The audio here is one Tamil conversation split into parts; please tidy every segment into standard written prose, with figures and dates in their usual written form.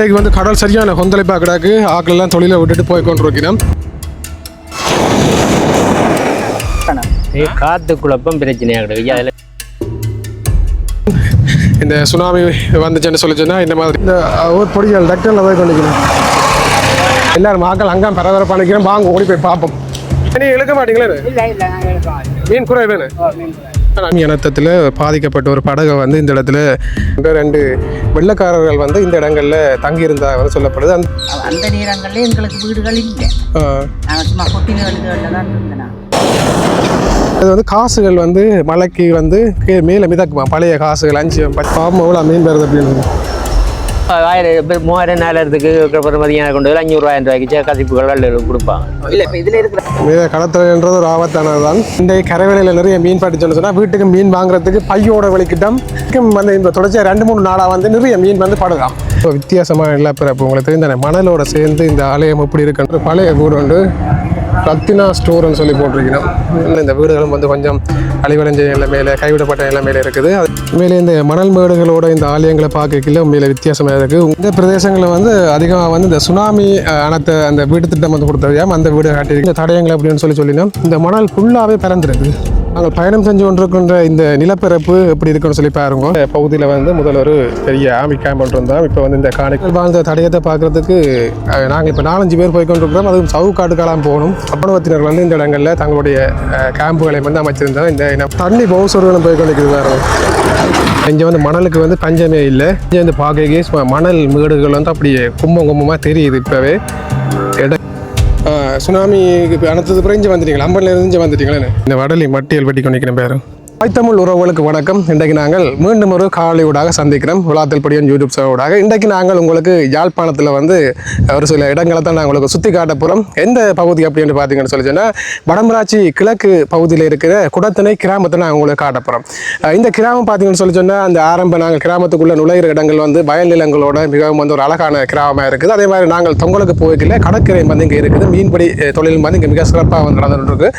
இன்றைக்கு வந்து கடல் சரியான கொந்தளிப்பாக கிடக்கு. ஆக்கள்லாம் தொழிலை விட்டுட்டு போய் கொண்டிருக்கிறோம். காற்று குழப்பம் பிரச்சனையாக கிடக்கு. அதில் இந்த சுனாமி வந்துச்சுன்னு சொல்லிச்சுன்னா இந்த மாதிரி இந்த ஒரு பொடிகள் டாக்டரில் போய் கொண்டிருக்கணும். எல்லாரும் ஆக்கள் அங்கே பரபரப்பாக நிற்கிறோம். வாங்க ஓடி போய் பார்ப்போம். நீங்கள் இழுக்க மாட்டீங்களே? மீன் குறை வேணும். சுனாமி அனர்த்தத்தில் பாதிக்கப்பட்ட ஒரு படகை வந்து இந்த இடத்துல 2 வெள்ளக்காரர்கள் வந்து இந்த இடங்கள்ல தங்கியிருந்தாங்க சொல்லப்படுது. அந்த நேரங்களில் எங்களுக்கு வீடுகள் இல்லை. நாங்கள் சும்மா கொட்டினகளில் தான் இருந்தேன். அது வந்து காசுகள் வந்து மலைக்கு வந்து மேலே மிதக்குமா. பழைய காசுகள் 5 பாவம் எவ்வளோ மீன் வருது அப்படின்னு 3000 4000க்கு மதியம் கொண்டு 500 ரூபாய்க்கு கசிப்புகள் கொடுப்பாங்க. இல்லை இப்போ இதில் இருக்கிற கடத்தல்ன்றது ஒரு ஆபத்தானது தான். இந்த கரைவேளையில் நிறைய மீன் பாட்டி சொன்னால் வீட்டுக்கு மீன் வாங்குறதுக்கு பையோட வலிக்கிட்டம் வந்து இந்த தொடர்ச்சியாக 2-3 நாளாக வந்து நிறைய மீன் வந்து படுதான். இப்போ வித்தியாசமான நிலப்பரப்பு உங்களுக்கு தெரிந்த மணலோட சேர்ந்து இந்த ஆலயம் எப்படி இருக்குன்ற பழைய வீடு வந்து ரத்தினா ஸ்டோர்னு சொல்லி போட்டிருக்கணும். இந்த வீடுகளும் வந்து கொஞ்சம் அழிவடைஞ்ச நிலைமையில கைவிடப்பட்ட நிலைமையில இருக்குது. உண்மையிலே இந்த மணல் மேடுகளோட இந்த ஆலயங்களை பார்க்கல உண்மையில வித்தியாசமாக இருக்குது. இந்த பிரதேசங்களில் வந்து அதிகமாக வந்து இந்த சுனாமி அனத்த அந்த வீடு திட்டம் வந்து கொடுத்தவையாம் அந்த வீடு காட்டியிருக்கு. இந்த தடயங்கள் அப்படின்னு சொல்லினா இந்த மணல் ஃபுல்லாகவே பறந்துருக்கு. நாங்கள் பயணம் செஞ்சு கொண்டிருக்கின்ற இந்த நிலப்பரப்பு எப்படி இருக்குன்னு சொல்லி பாருங்க. பகுதியில் வந்து முதல் ஒரு பெரிய ஆமி கேம்ப் ஒன்று இருந்தோம். இப்போ வந்து இந்த காணிகள் வாழ்ந்த தடயத்தை பார்க்கறதுக்கு நாங்கள் இப்போ 4-5 பேர் போய் கொண்டிருக்கிறோம். அதுவும் சவுக்காட்டுக்கெல்லாம் போகணும். அப்பனவத்தினர் வந்து இந்த இடங்களில் தங்களுடைய கேம்புகளை வந்து அமைச்சிருந்தோம். இந்த தண்ணி பவுசர்களும் போய் கொண்டிருக்குது பாருங்க. இங்கே வந்து மணலுக்கு வந்து பஞ்சமே இல்லை. இங்கே வந்து பார்க்க மணல் மேடுகள் வந்து அப்படியே கும்பமாக தெரியுது. இப்போவே சுனாமிக்கு அனர்த்தது பிறகு இங்கே வந்துட்டீங்களா? அம்பன்லேருந்து இங்கே வந்துட்டீங்களே. இந்த வடலி மட்டியல் வெட்டி கொண்டிருக்கிறேன் பேரும். தமிழ் உறவுகளுக்கு வணக்கம். இன்றைக்கு நாங்கள் மீண்டும் ஒரு காலையூடாக சந்திக்கிறோம். விழாத்தல் படியும் யூடியூப் சேனலோடாக. இன்றைக்கு நாங்கள் உங்களுக்கு யாழ்ப்பாணத்தில் வந்து ஒரு சில இடங்களை தான் நாங்கள் உங்களுக்கு சுற்றி காட்ட போகிறோம். எந்த பகுதி அப்படின்னு பார்த்தீங்கன்னு சொல்லி சொன்னால் வடமராட்சி கிழக்கு பகுதியில் இருக்கிற குடத்திணை கிராமத்தை நாங்கள் உங்களுக்கு காட்ட போகிறோம். இந்த கிராமம் பார்த்தீங்கன்னு சொல்லி சொன்னால் அந்த நாங்கள் கிராமத்துக்குள்ளே நுழைகிற இடங்கள் வந்து வயல் நிலங்களோட மிகவும் வந்து ஒரு அழகான கிராமமாக இருக்குது. அதே மாதிரி நாங்கள் தொங்கலுக்கு போய்க்கல கடற்கரை வந்து இங்கே இருக்குது. மீன்பிடி தொழில் வந்து இங்கே மிக சிறப்பாக வந்து நடந்துகிட்டு இருக்கு.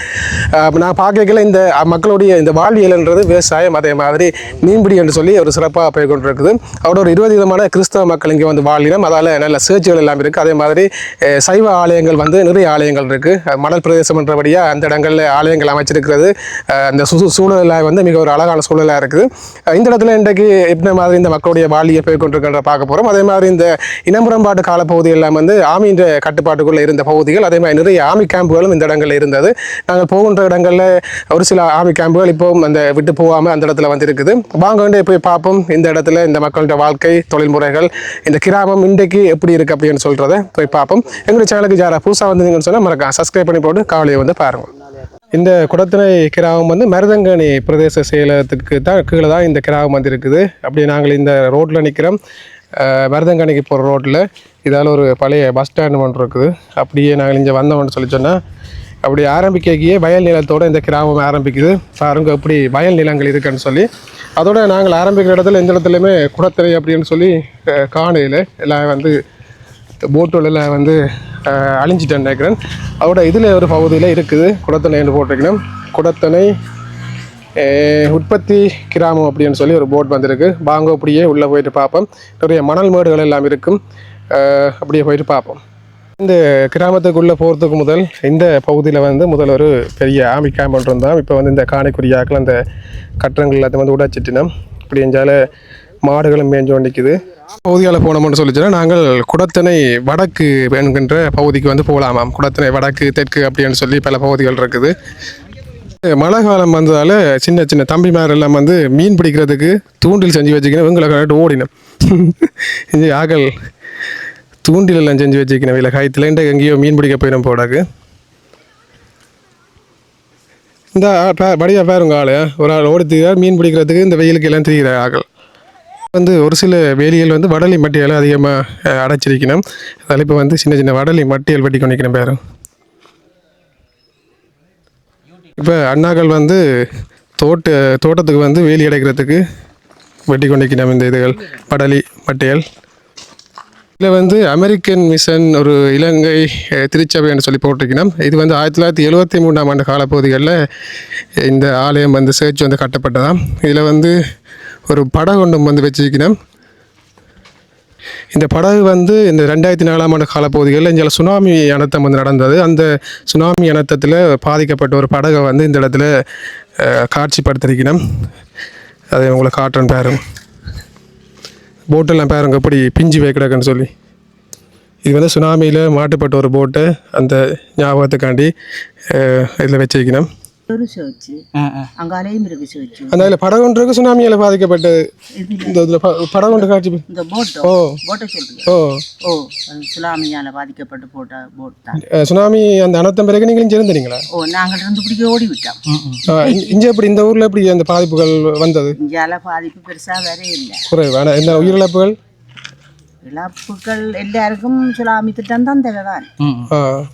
நான் பார்க்கல இந்த மக்களுடைய இந்த வாழ்வியல் என்றது விவசாயம், அதே மாதிரி மீன்பிடி என்று சொல்லி ஒரு சிறப்பாக போய் கொண்டிருக்குது. அவரோட ஒரு 20 விதமான கிறிஸ்தவ மக்கள் இங்கே வந்து வாழினம். அதால் நல்ல சேர்ச்சுகள் எல்லாம் இருக்குது. அதே மாதிரி சைவ ஆலயங்கள் வந்து நிறைய ஆலயங்கள் இருக்குது. மணல் பிரதேசம் என்றபடியாக அந்த இடங்களில் ஆலயங்கள் அமைச்சிருக்கிறது. அந்த சூழலாக வந்து மிக ஒரு அழகான சூழலாக இருக்குது. இந்த இடத்துல இன்றைக்கு என்ன மாதிரி இந்த மக்களுடைய வாழியை போய் கொண்டிருக்கின்ற பார்க்க போகிறோம். அதே மாதிரி இந்த இனம்புறம்பாட்டு காலப்பகுதி எல்லாம் வந்து ஆமியின் கட்டுப்பாட்டுக்குள்ளே இருந்த பகுதிகள். அதே மாதிரி நிறைய ஆமி கேம்புகளும் இந்த இடங்களில் இருந்தது. நாங்கள் போகின்ற இடங்களில் ஒரு சில ஆமி கேம்புகள் இப்போ அந்த விட்டு போகாமல் அந்த இடத்துல வந்து இருக்குது. வாங்க போய் பார்ப்போம் இந்த இடத்துல இந்த மக்களோட வாழ்க்கை தொழில்முறைகள் இந்த கிராமம் இன்றைக்கு எப்படி இருக்குது அப்படின்னு சொல்கிறத போய் பார்ப்போம். எங்களுடைய சேனலுக்கு யாரா புதுசாக வந்தீங்கன்னு சொன்னால் மறக்காம சப்ஸ்கிரைப் பண்ணி போட்டு காவலியை வந்து பாருங்கள். இந்த குடத்திணை கிராமம் வந்து மருதங்கனி பிரதேச செயலகத்துக்கு தான் கீழே தான் இந்த கிராமம் வந்து இருக்குது. அப்படி நாங்கள் இந்த ரோட்டில் நிற்கிறோம். மருதங்கனிக்கு போகிற ரோட்டில் இதால் ஒரு பழைய பஸ் ஸ்டாண்டு ஒன்று இருக்குது. அப்படியே நாங்கள் இங்கே வந்தோம்னு சொல்லி சொன்னால் அப்படி ஆரம்பிக்கையே வயல் நிலத்தோடு இந்த கிராமம் ஆரம்பிக்குது. பாருங்க எப்படி வயல் நிலங்கள் இருக்குன்னு சொல்லி. அதோட நாங்கள் ஆரம்பிக்கிற இடத்துல எந்த இடத்துலையுமே குடத்திணை அப்படின்னு சொல்லி காணையில் எல்லாம் வந்து போட்டுகள் எல்லாம் வந்து அழிஞ்சிட்டேன்னு நினைக்கிறேன். அதோட இதில் ஒரு பகுதியில் இருக்குது குடத்திணைன்னு போட்டிருக்கணும். குடத்திணை உற்பத்தி கிராமம் அப்படின்னு சொல்லி ஒரு போட் வந்திருக்கு. வாங்க அப்படியே உள்ளே போயிட்டு பார்ப்போம். நிறைய மணல் மேடுகள் எல்லாம் இருக்கும். அப்படியே போயிட்டு பார்ப்போம். இந்த கிராமத்துக்குள்ளே போகிறதுக்கு முதல் இந்த பகுதியில் வந்து முதல் ஒரு பெரிய ஆமி கேம்ப் ஒன்று இருந்தால் இப்போ வந்து இந்த காணிக்குரியாக்கள் அந்த கட்டணங்கள் எல்லாத்தையும் வந்து உடைச்சிட்டினோம். இப்படி எஞ்சால மாடுகளும் மேய்ஞ்சு நிற்குது. பகுதியால் போனோம்னு சொல்லிச்சுன்னா நாங்கள் குடத்திணை வடக்கு என்கின்ற பகுதிக்கு வந்து போகலாமாம். குடத்திணை வடக்கு தெற்கு அப்படின்னு சொல்லி பல பகுதிகள் இருக்குது. மழை காலம் வந்ததால் சின்ன சின்ன தம்பிமார் எல்லாம் வந்து மீன் பிடிக்கிறதுக்கு தூண்டில் செஞ்சு வச்சுக்கணும். இவங்களை கரெக்டாக ஓடினோம். இந்த ஆகல் தூண்டிலெல்லாம் செஞ்சு வச்சுக்கணும். இல்லை காயத்தில் எங்கேயோ மீன் பிடிக்க போயிடும் போடாக்கு. இந்த படியாக பாருங்க ஆள் ஒரு ஆள் ஓடித்துக்கிறார் மீன் பிடிக்கிறதுக்கு. இந்த வெயிலுக்கு எல்லாம் தெரிகிற ஆக்கள் வந்து ஒரு சில வேலிகள் வந்து வடலி மட்டியால் அதிகமாக அடைச்சிருக்கணும். அதில் இப்போ வந்து சின்ன சின்ன வடலி மட்டியல் வெட்டி கொண்டிக்கணும் பேரும். இப்போ அண்ணாக்கள் வந்து தோட்டத்துக்கு வந்து வேலி அடைக்கிறதுக்கு வெட்டி கொண்டிக்கணும். இந்த இதுகள் வடலி மட்டியல். இதில் வந்து அமெரிக்கன் மிஷன் ஒரு இலங்கை திருச்சபைன்னு சொல்லி போட்டிருக்கணும். இது வந்து 1973ஆம் ஆண்டு காலப்பகுதிகளில் இந்த ஆலயம் வந்து சேர்ச் வந்து கட்டப்பட்டதாம். இதில் வந்து ஒரு படம் கொண்டு வந்து வச்சுக்கணும். இந்த படகு வந்து இந்த 2004ஆம் ஆண்டு காலப்பகுதிகளில் இங்கே சுனாமி அனர்த்தம் வந்து நடந்தது. அந்த சுனாமி அனர்த்தத்தில் பாதிக்கப்பட்ட ஒரு படகை வந்து இந்த இடத்துல காட்சிப்படுத்திருக்கணும். அதை உங்களை காட்டுறேன் பாருங்க. போட்டெல்லாம் பாருங்க எப்படி பிஞ்சு வைக்கிடக்குன்னு சொல்லி. இது வந்து சுனாமியில் மாட்டுப்பட்ட ஒரு போட்டு அந்த ஞாபகத்துக்காண்டி இதில் வச்சிருக்கணும். ஒரு சர்ச்சு அங்காலையும் இருக்கு சர்ச்சு. அந்த இதில் படகுன்றது சுனாமியால் பாதிக்கப்பட்ட இந்த இதில் படகுண்டு காட்சி. இந்த போட்டோ போட்டை சொல்றீங்க? ஓ சுனாமியால பாதிக்கப்பட்டு போட்ட போட் தான். சுனாமி அந்த அனர்த்தம் பிறகு நீங்கள் இங்கே இருந்தீங்களா? ஓ நாங்கள் இருந்து பிடிக்க ஓடி விட்டோம். இங்கே எப்படி இந்த ஊரில் எப்படி அந்த பாதிப்புகள் வந்தது? இங்கால பாதிப்பு பெருசா வேற இல்லை. குறைவு. ஆனால் என்ன உயிரிழப்புகள்? இழப்புகள் எல்லாருக்கும் சுனாமி திட்டம் தான் தேவைதான்.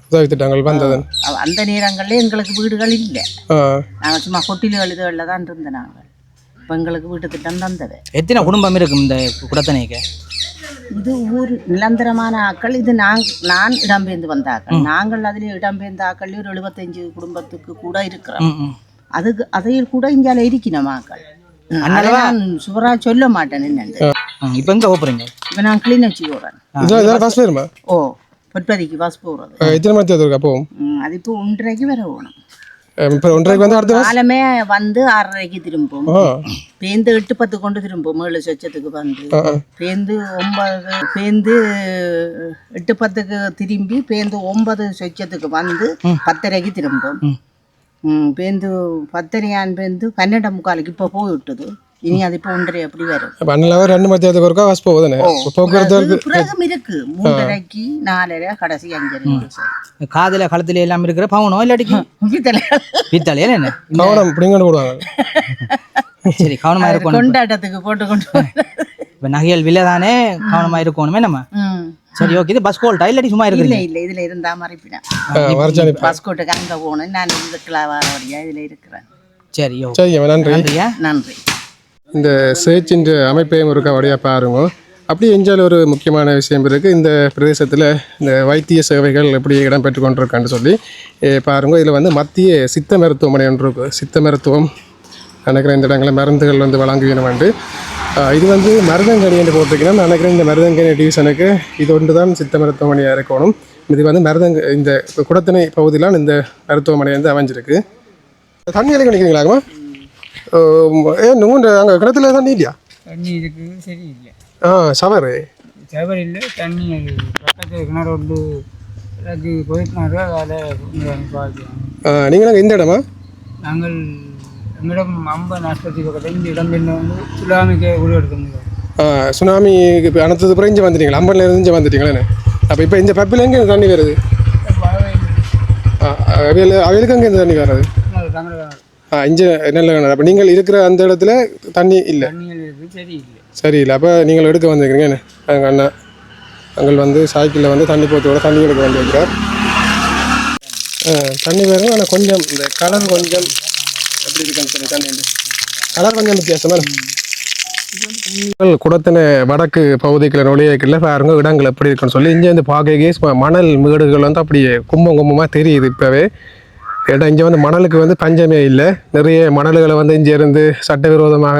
உதவி திட்டங்கள் வந்தது. அந்த நேரங்கள்ல எங்களுக்கு வீடுகள் இல்லை. நாங்கள் சும்மா கொட்டில்கள் இதுகளில் தான் இருந்த நாங்கள். இப்போ எங்களுக்கு வீட்டு திட்டம் தான் தேவை. எத்தனை குடும்பம் இருக்கும் இந்த குடத்தனைக்கு? இது ஊர் நிரந்தரமான ஆக்கள். இது நான் இடம்பெயர்ந்து வந்த ஆக்கள். நாங்கள் அதில் இடம்பெயர்ந்த ஆக்கள் ஒரு 75 குடும்பத்துக்கு கூட இருக்கிறோம். அதையில் கூட இங்கால இருக்கணும் ஆக்கள். நான் சுவரா சொல்ல மாட்டேன். என்னன்னு இப்போ எங்கே போகிறீங்க? இப்போ நான் கிளிநொச்சி போகிறேன். ஓ பொற்பதிக்கு பஸ் போகிறது. எத்தனை மணி தேர்தல் அப்போ? அது இப்போ 1:30 வரை போகணும். இப்போ 1:30 வந்து அடுத்த காலமே வந்து 6:30 திரும்பும். பேந்து 8:10 கொண்டு திரும்பும். 7 சொச்சத்துக்கு வந்து பேந்து 8:10 திரும்பி பேந்து 9 சொச்சத்துக்கு வந்து 10:30 திரும்பும். பேந்து 10:30 பேந்து 12:45 இப்போ போய் விட்டது. இனி அது இப்போ 1:30 அப்படி வரும். 2 மணி தேர்தல் ஒருக்கா பஸ் போகுதுன்னு போக்குவரத்து பிறகும் இருக்கு. 3:30 4:30 கடைசி 5:30. காதில் கழுத்துல எல்லாம் இருக்கிற பவுனோ இல்லாட்டிக்கு பித்தளையா என்ன கவனம் பிடிங்கன்னு போடுவாங்க. சரி கவனமாக இருக்கணும். கொண்டாட்டத்துக்கு போட்டு இப்போ நகைகள் விலை தானே கவனமாக இருக்கணுமே நம்ம. சரி ஓகே. இது பஸ் கோல்ட்டா இல்லாட்டி சும்மா இருக்கு? இல்லை இதில் இருந்தா மறைப்பினேன். பஸ் கோட்டுக்கு அங்கே போகணும். நான் இதுக்கெல்லாம் வரவழியா இதில் இருக்கிறேன். சரி சரி நன்றி. நன்றி. இந்த சேர்ச்சின் அமைப்பையும் இருக்க வழியாக பாருங்க. அப்படி எஞ்சால் ஒரு முக்கியமான விஷயம் இருக்குது. இந்த பிரதேசத்தில் இந்த வைத்திய சேவைகள் எப்படி இடம்பெற்று கொண்டிருக்கான்னு சொல்லி பாருங்கள். இதில் வந்து மத்திய சித்த மருத்துவமனை ஒன்று இருக்குது. சித்த மருத்துவம் நினைக்கிறேன் இந்த இடங்களில் மருந்துகள் வந்து வழங்குவேணும். இது வந்து மருதங்கனி என்று போட்டிருக்கணும். நினைக்கிறேன் இந்த மருதங்கனி டிவிஷனுக்கு இது ஒன்று தான் சித்த மருத்துவமனையாக இருக்கணும். இது வந்து இந்த குடத்திணை பகுதியிலாம் இந்த மருத்துவமனை வந்து அமைஞ்சிருக்கு. தண்ணி எல்லாம் கிடைக்கிறீங்களாங்கம்மா? நுங்குண்டு அங்கே கிணத்துல தண்ணி இல்லையா? தண்ணி இருக்குது, சரி இல்லை. ஷவர் இல்லை. தண்ணி பக்கத்தில் கிணறு வந்து எனக்கு போயிட்டுனாரு. அதில் பார்க்கலாம். நீங்கள் இந்த இடமா? நாங்கள் எங்களிடம் அம்பன் ஆஸ்பத்திரி பக்கத்தில் இந்த இடம் வந்து சுனாமிக்கு உருவெடுக்க சுனாமி அனர்த்தது அப்புறம் இங்கே வந்துட்டீங்களா? அம்பன்ல இருந்து வந்துட்டீங்களே. அப்போ இப்போ இந்த பப்பில் எங்கே தண்ணி வருது? அவைகளுக்கு அங்கே இந்த தண்ணி வராது. இங்கே நல்ல கிணறு. அப்போ நீங்கள் இருக்கிற அந்த இடத்துல தண்ணி இல்லை? சரியில்லை. அப்போ நீங்கள் எடுக்க வந்துருக்கிறீங்க. எங்கள் அண்ணா அங்கே வந்து சைக்கிளில் வந்து தண்ணி போத்தோட தண்ணி எடுக்க வந்துருக்கிறார். தண்ணி வரும். ஆனால் கொஞ்சம் இந்த கலர் கொஞ்சம் எப்படி இருக்குன்னு சொல்லி தண்ணி கலர் கொஞ்சம் வித்தியாசமாக குடத்தின வடக்கு பகுதிக்குள்ள நுழையக்குள்ள பாருங்க இடங்கள் எப்படி இருக்குன்னு சொல்லி இங்கே வந்து பார்க்க மணல் மேடுகள் வந்து அப்படியே கும்பமாக தெரியுது. இப்போவே ஏன்னா இங்கே வந்து மணலுக்கு வந்து பஞ்சமே இல்லை. நிறைய மணல்களை வந்து இங்கே இருந்து சட்டவிரோதமாக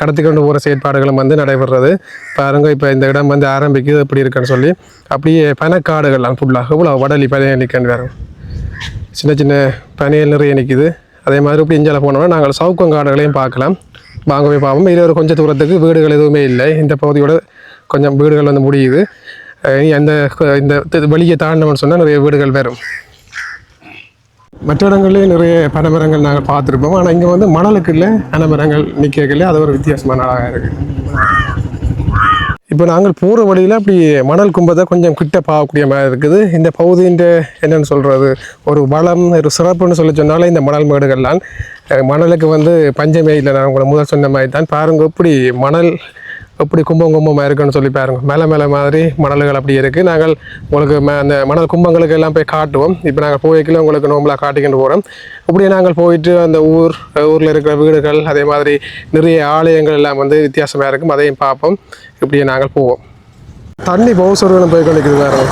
கடத்தி கொண்டு போகிற செயற்பாடுகளும் வந்து நடைபெறுறது பாருங்க. இப்போ இந்த இடம் வந்து ஆரம்பிக்குது எப்படி இருக்குன்னு சொல்லி அப்படியே பனக்காடுகள்லாம் ஃபுல்லாக இவ்வளோ வடலி பனையை நிற்கன்னு வேறு சின்ன சின்ன பனையில் நிறைய நிற்கிது. அதே மாதிரி இப்படி இஞ்சால போனோம்னா நாங்கள் சவுக்கங்காடுகளையும் பார்க்கலாம். வாங்க போய் பார்ப்போம். இது ஒரு கொஞ்சம் தூரத்துக்கு வீடுகள் எதுவுமே இல்லை. இந்த பகுதியோட கொஞ்சம் வீடுகள் வந்து முடியுது. அந்த இந்த வெளியே தாண்டவன்னு சொன்னால் நிறைய வீடுகள் வரும். மற்ற இடங்கள்லேயும் நிறைய பனைமரங்கள் நாங்கள் பார்த்துருப்போம். ஆனால் இங்கே வந்து மணலுக்கு இல்லை பனைமரங்கள் நிற்கல. அது ஒரு வித்தியாசமான அழகாக இருக்குது. இப்போ நாங்கள் போகிற வழியில் அப்படி மணல் கும்பத்தை கொஞ்சம் கிட்ட பார்க்கக்கூடிய மாதிரி இருக்குது. இந்த பகுதியின் என்னென்னு சொல்கிறது ஒரு வளம் ஒரு சிறப்புன்னு சொன்னாலே இந்த மணல் மேடுகள்லாம் மணலுக்கு வந்து பஞ்சமே இல்லை. நான் உங்களை முதல் சொன்ன மாதிரி தான் பாருங்க இப்படி மணல் எப்படி கும்பமாக இருக்குன்னு சொல்லி பாருங்க. மேலே மாதிரி மணல்கள் அப்படி இருக்குது. நாங்கள் உங்களுக்கு அந்த மணல் கும்பங்களுக்கு எல்லாம் போய் காட்டுவோம். இப்போ நாங்கள் போய்க்கல உங்களுக்கு நோம்பலாக காட்டிக்கிட்டு போகிறோம். இப்படியே நாங்கள் போயிட்டு அந்த ஊரில் இருக்கிற வீடுகள் அதே மாதிரி நிறைய ஆலயங்கள் எல்லாம் வந்து வித்தியாசமாக இருக்கும். அதையும் பார்ப்போம். இப்படியே நாங்கள் போவோம். தண்ணி பவுசர்களும் போய் கொண்டிருக்குது வேறு.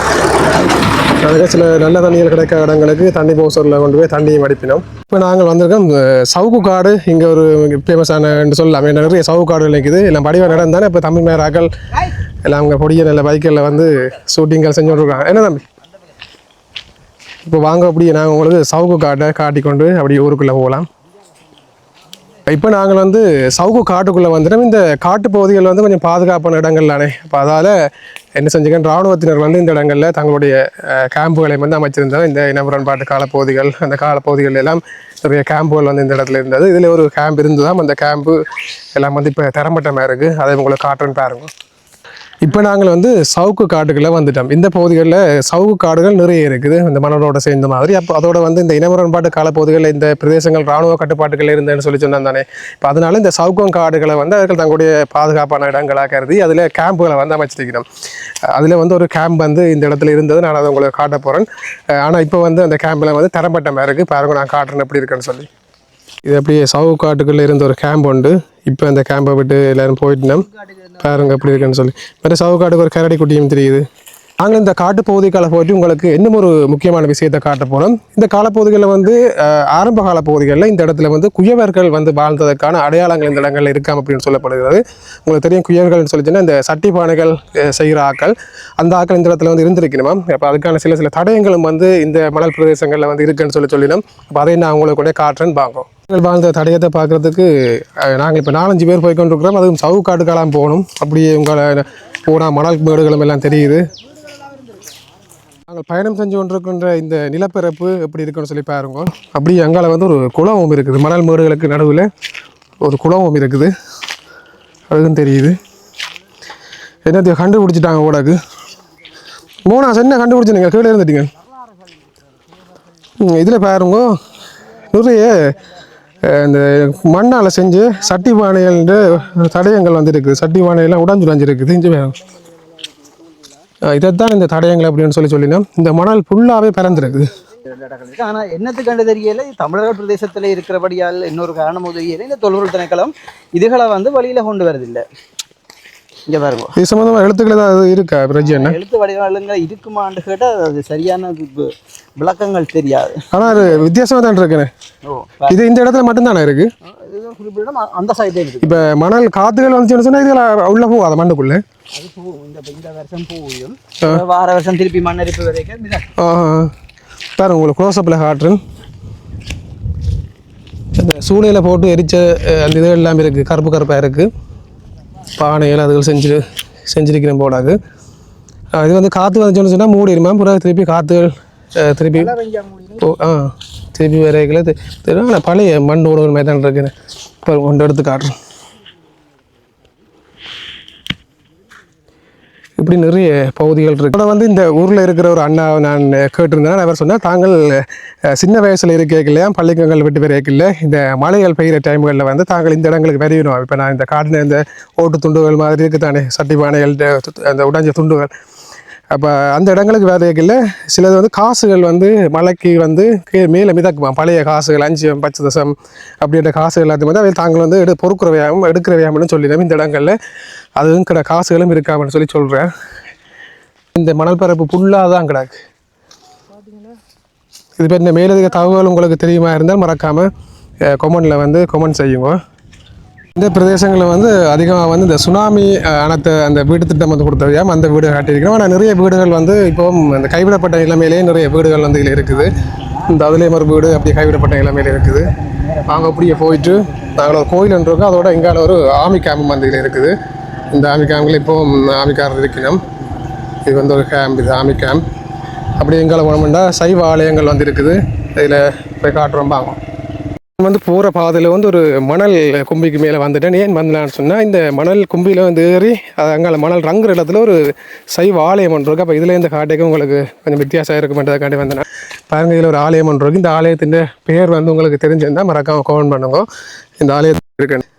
அதுக்கு சில நல்ல தண்ணிகள் கிடைக்க இடங்களுக்கு தண்ணி பவுசரில் கொண்டு போய் தண்ணியும் அடிப்பினோம். இப்போ நாங்கள் வந்திருக்கோம் சவுக்கு காடு. இங்கே ஒரு ஃபேமஸான சொல்லலாம். நிறைய சவுக்கு காடுகள் நிற்குது. எல்லாம் படிவான இடம் தானே. இப்போ தமிழ் மேராக்கள் எல்லாம் அவங்க பொடிய நல்ல பைக்கில் வந்து ஷூட்டிங்கள் செஞ்சு கொண்டிருக்காங்க. என்ன தம்பி இப்போ வாங்க அப்படியே நாங்கள் உங்களுக்கு சவுக்கு காட்டிக்கொண்டு அப்படியே ஊருக்குள்ளே போகலாம். இப்போ நாங்கள் வந்து சவுக்கு காட்டுக்குள்ளே வந்துட்டோம். இந்த காட்டு பகுதிகள் வந்து கொஞ்சம் பாதுகாப்பான இடங்கள்லானே. இப்போ அதால் என்ன செஞ்சுக்கேன், இராணுவத்தினர் வந்து இந்த இடங்களில் தங்களுடைய கேம்புகளை வந்து அமைச்சிருந்தாங்க. இந்த இனமுரண்பாட்டு காலப்பகுதிகள், அந்த காலப்பகுதிகள் எல்லாம் நிறைய கேம்புகள் வந்து இந்த இடத்துல இருந்தது. இதில் ஒரு கேம்ப் இருந்துதான், அந்த கேம்பு எல்லாம் வந்து இப்போ தரமட்டமாக இருக்குது. அதை உங்களுக்கு காட்டுறேன்னு பாருங்க. இப்போ நாங்கள் வந்து சவுக்கு காட்டுக்குள்ளே வந்துட்டோம். இந்த பகுதிகளில் சவுக்கு காடுகள் நிறைய இருக்குது, இந்த மணலோட சேர்ந்த மாதிரி. அப்போ அதோட வந்து இந்த இனமுரண்பாட்டு காலப்பகுதிகளில் இந்த பிரதேசங்கள் இராணுவ கட்டுப்பாட்டுகள் இருந்தேன்னு சொன்னான் தானே. இப்போ அதனால இந்த சவுக்கம் காடுகளை வந்து அவர்கள் தங்களுடைய பாதுகாப்பான இடங்களாக கருதி அதில் கேம்புகளை வந்து அமைச்சிருக்கிறோம். அதில் வந்து ஒரு கேம்ப் வந்து இந்த இடத்துல இருந்தது, நான் அதை உங்களுக்கு காட்ட போகிறேன். ஆனால் இப்போ வந்து அந்த கேம்பில் வந்து தரப்பட்டமாக இருக்குது. பாருங்க நான் காட்டுறேன் எப்படி இருக்குன்னு சொல்லி. இது அப்படியே சவுக்கு காட்டுக்குள்ளே இருந்த ஒரு கேம்ப் உண்டு. இப்போ அந்த கேம்பை விட்டு எல்லோரும் போயிட்டோம். பாருங்க எப்படி இருக்குன்னு சொல்லி. மற்ற சவுக்காட்டுக்கு ஒரு கரடி குட்டியும் தெரியுது. நாங்கள் இந்த காட்டு பகுதிக்கால போயிட்டு உங்களுக்கு இன்னும் ஒரு முக்கியமான விஷயத்தை காட்ட போகிறோம். இந்த காலப்பகுதிகளில் வந்து ஆரம்ப கால பகுதிகளில் இந்த இடத்துல வந்து குயவர்கள் வந்து வாழ்ந்ததற்கான அடையாளங்கள் இந்த இடங்களில் இருக்காம அப்படின்னு சொல்லப்படுகிறது. உங்களுக்கு தெரியும், குயவர்கள்னு சொல்லிச்சுன்னா இந்த சட்டி பானைகள் செய்கிற ஆக்கள், அந்த ஆக்கள் இந்த இடத்துல வந்து இருந்திருக்கணுமா. அப்போ அதுக்கான சில தடயங்களும் வந்து இந்த மணல் பிரதேசங்களில் வந்து இருக்குன்னு சொல்லினோம். அப்போ அதை நான் உங்களுக்கு கூட காட்டுறேன்னு பார்ப்போம். வாழ்ந்த தடயத்தை பார்க்குறதுக்கு நாங்கள் இப்போ 4-5 பேர் போய் கொண்டிருக்கிறோம். அதுவும் சவுக்காட்டுக்கெல்லாம் போகணும். அப்படியே உங்களை போனால் மணல் மேடுகளும் எல்லாம் தெரியுது. நாங்கள் பயணம் செஞ்சு கொண்டிருக்கின்ற இந்த நிலப்பரப்பு எப்படி இருக்குன்னு சொல்லி பாருங்க. அப்படியே அங்கால வந்து ஒரு குளமும் இருக்குது. மணல் மேடுகளுக்கு நடுவில் ஒரு குளமும் இருக்குது, அதுவும் தெரியுது. என்னத்தையும் கண்டுபிடிச்சிட்டாங்க ஓடாக்கு. மூணாஸ் என்ன கண்டுபிடிச்சி நீங்கள் கீழே இருந்துட்டீங்க. இதில் பாருங்க நிறைய இந்த மண்ணால் செஞ்சு சட்டி பானைகள் தடயங்கள் வந்து இருக்குது. சட்டி பானையெல்லாம் உடைஞ்சிருக்குது. இங்கே வேணும் இதைத்தான் இந்த தடயங்கள் அப்படின்னு சொல்லினா இந்த மணல் ஃபுல்லாகவே பிறந்திருக்குது. ஆனால் என்னத்துக்கு கண்டு தெரியல, தமிழர்கள் பிரதேசத்தில் இருக்கிறபடியால் இன்னொரு காரணம் உதவியில் இந்த தொல்பொருள் திணைக்களம் இதுகளை வந்து வழியில் கொண்டு வரதில்லை. இங்கே பாருங்க, இது சம்மந்தமாக எழுத்துக்கள் ஏதாவது இருக்கா பிரஜி? என்ன எழுத்து வடிவங்கள் இருக்குமான்னு கேட்டால் அது சரியான விளக்கங்கள் தெரியாது. ஆனால் அது வித்தியாசமாக தான் இருக்குண்ணே. இது இந்த இடத்துல மட்டும்தானே இருக்குது. அந்த சைடு இருக்குது. இப்போ மணல் காற்றுகள் வந்துச்சுன்னு சொன்னால் இதில் உள்ள போகாத மண்ணுக்குள்ளே அது போகும். இந்த வருஷம் போகும், வார வருஷம் திருப்பி மண்ணரிப்பு வரைக்கும். பாருங்க உங்களுக்கு க்ளோஸ்அப்பில் காட்டுறேன். இந்த சூளையில் போட்டு எரிச்ச அந்த இது எல்லாமே இருக்குது, கருப்பாக இருக்குது. பானைகள் அதுகள் செஞ்சிருக்கிறேன் போடாது. இது வந்து காற்று வந்துச்சுன்னு சொன்னால் மூடிடுமா, பிறகு திருப்பி காற்றுகள் திருப்பி திருப்பி வரைகளை தெரியும். ஆனால் பழைய மண் ஓடுகள் மாதிரி தான் இருக்குன்னு இப்போ கொண்டு எடுத்து காட்டுறேன். இப்படி நிறைய பகுதிகள் இருக்கு. இப்போ வந்து இந்த ஊரில் இருக்கிற ஒரு அண்ணா நான் கேட்டிருந்தேன். அவர் சொன்னால் தாங்கள் சின்ன வயசில் இருக்கையிலையா பள்ளிக்கங்கள் விட்டு வரைக்கில்ல இந்த மலைகள் பெய்கிற டைம்களில் வந்து தாங்கள் இந்த இடங்களுக்கு வரையணும். இப்போ நான் இந்த காட்டில் இந்த ஓட்டு துண்டுகள் மாதிரி இருக்குது தானே, சட்டி பானைகள், அந்த உடைஞ்ச துண்டுகள். அப்போ அந்த இடங்களுக்கு வரைக்கில்ல சிலது வந்து காசுகள் வந்து மலைக்கு வந்து மேலே மிதக்குமா. பழைய காசுகள் 5 10 தசம் அப்படின்ற காசுகள் எல்லாத்தையும் வந்து அவை தாங்கள் வந்து பொறுக்கிறவையாகவும் எடுக்கிறவையாமனு சொல்லிடுறோம். இந்த இடங்களில் அதுவும் காசுகளும் இருக்காமன்னு சொல்கிறேன். இந்த மணல் பரப்பு ஃபுல்லாக தான் கிடக்கு. இது இப்போ இந்த மேலதிக தகவல் உங்களுக்கு தெரியுமா இருந்தால் மறக்காமல் கொமெண்டில் வந்து கொமெண்ட் செய்யுங்க. இந்த பிரதேசங்களில் வந்து அதிகமாக வந்து இந்த சுனாமி அனைத்து அந்த வீடு திட்டம் வந்து கொடுத்தவையாம் அந்த வீடு காட்டியிருக்கிறோம். ஆனால் நிறைய வீடுகள் வந்து இப்போவும் இந்த கைவிடப்பட்ட நிலைமையிலேயே நிறைய வீடுகள் வந்து இதில் இருக்குது. இந்த அதுலேயும் ஒரு வீடு அப்படியே கைவிடப்பட்ட நிலைமையில் இருக்குது. நாங்கள் அப்படியே போயிட்டு நாங்கள் ஒரு கோயில் ஒன்று இருக்கோம், அதோட இங்கால ஒரு ஆமி கேம்ப் வந்து இதில் இருக்குது. இந்த ஆமி கேம்பில் இப்போவும் ஆமிக்காரர் இருக்கணும். இது வந்து ஒரு கேம்ப், இது ஆமி கேம்ப். அப்படி எங்கால போனோம்னா சைவ ஆலயங்கள் வந்து இருக்குது. இதில் போய் காட்டுறோம் வாங்க. வந்து போகிற பாதையில் வந்து ஒரு மணல் கும்பிக்கு மேலே வந்துட்டேன். ஏன் வந்தலான்னு சொன்னால் இந்த மணல் கும்பியில் வந்து ஏறி அது அங்கே மணல் ரங்குற இடத்துல ஒரு சைவ ஆலயம் ஒன்று இருக்குது. அப்போ இதில் இந்த காட்டுக்கு உங்களுக்கு கொஞ்சம் வித்தியாசம் இருக்குமென்றதுக்காண்டி வந்தேன். பாருங்கள், இதில் ஒரு ஆலயம் ஒன்று இருக்குது. இந்த ஆலயத்தின் பேர் வந்து உங்களுக்கு தெரிஞ்சிருந்தால் மறக்காமல் கமெண்ட் பண்ணுங்க. இந்த ஆலயத்தில் இருக்கு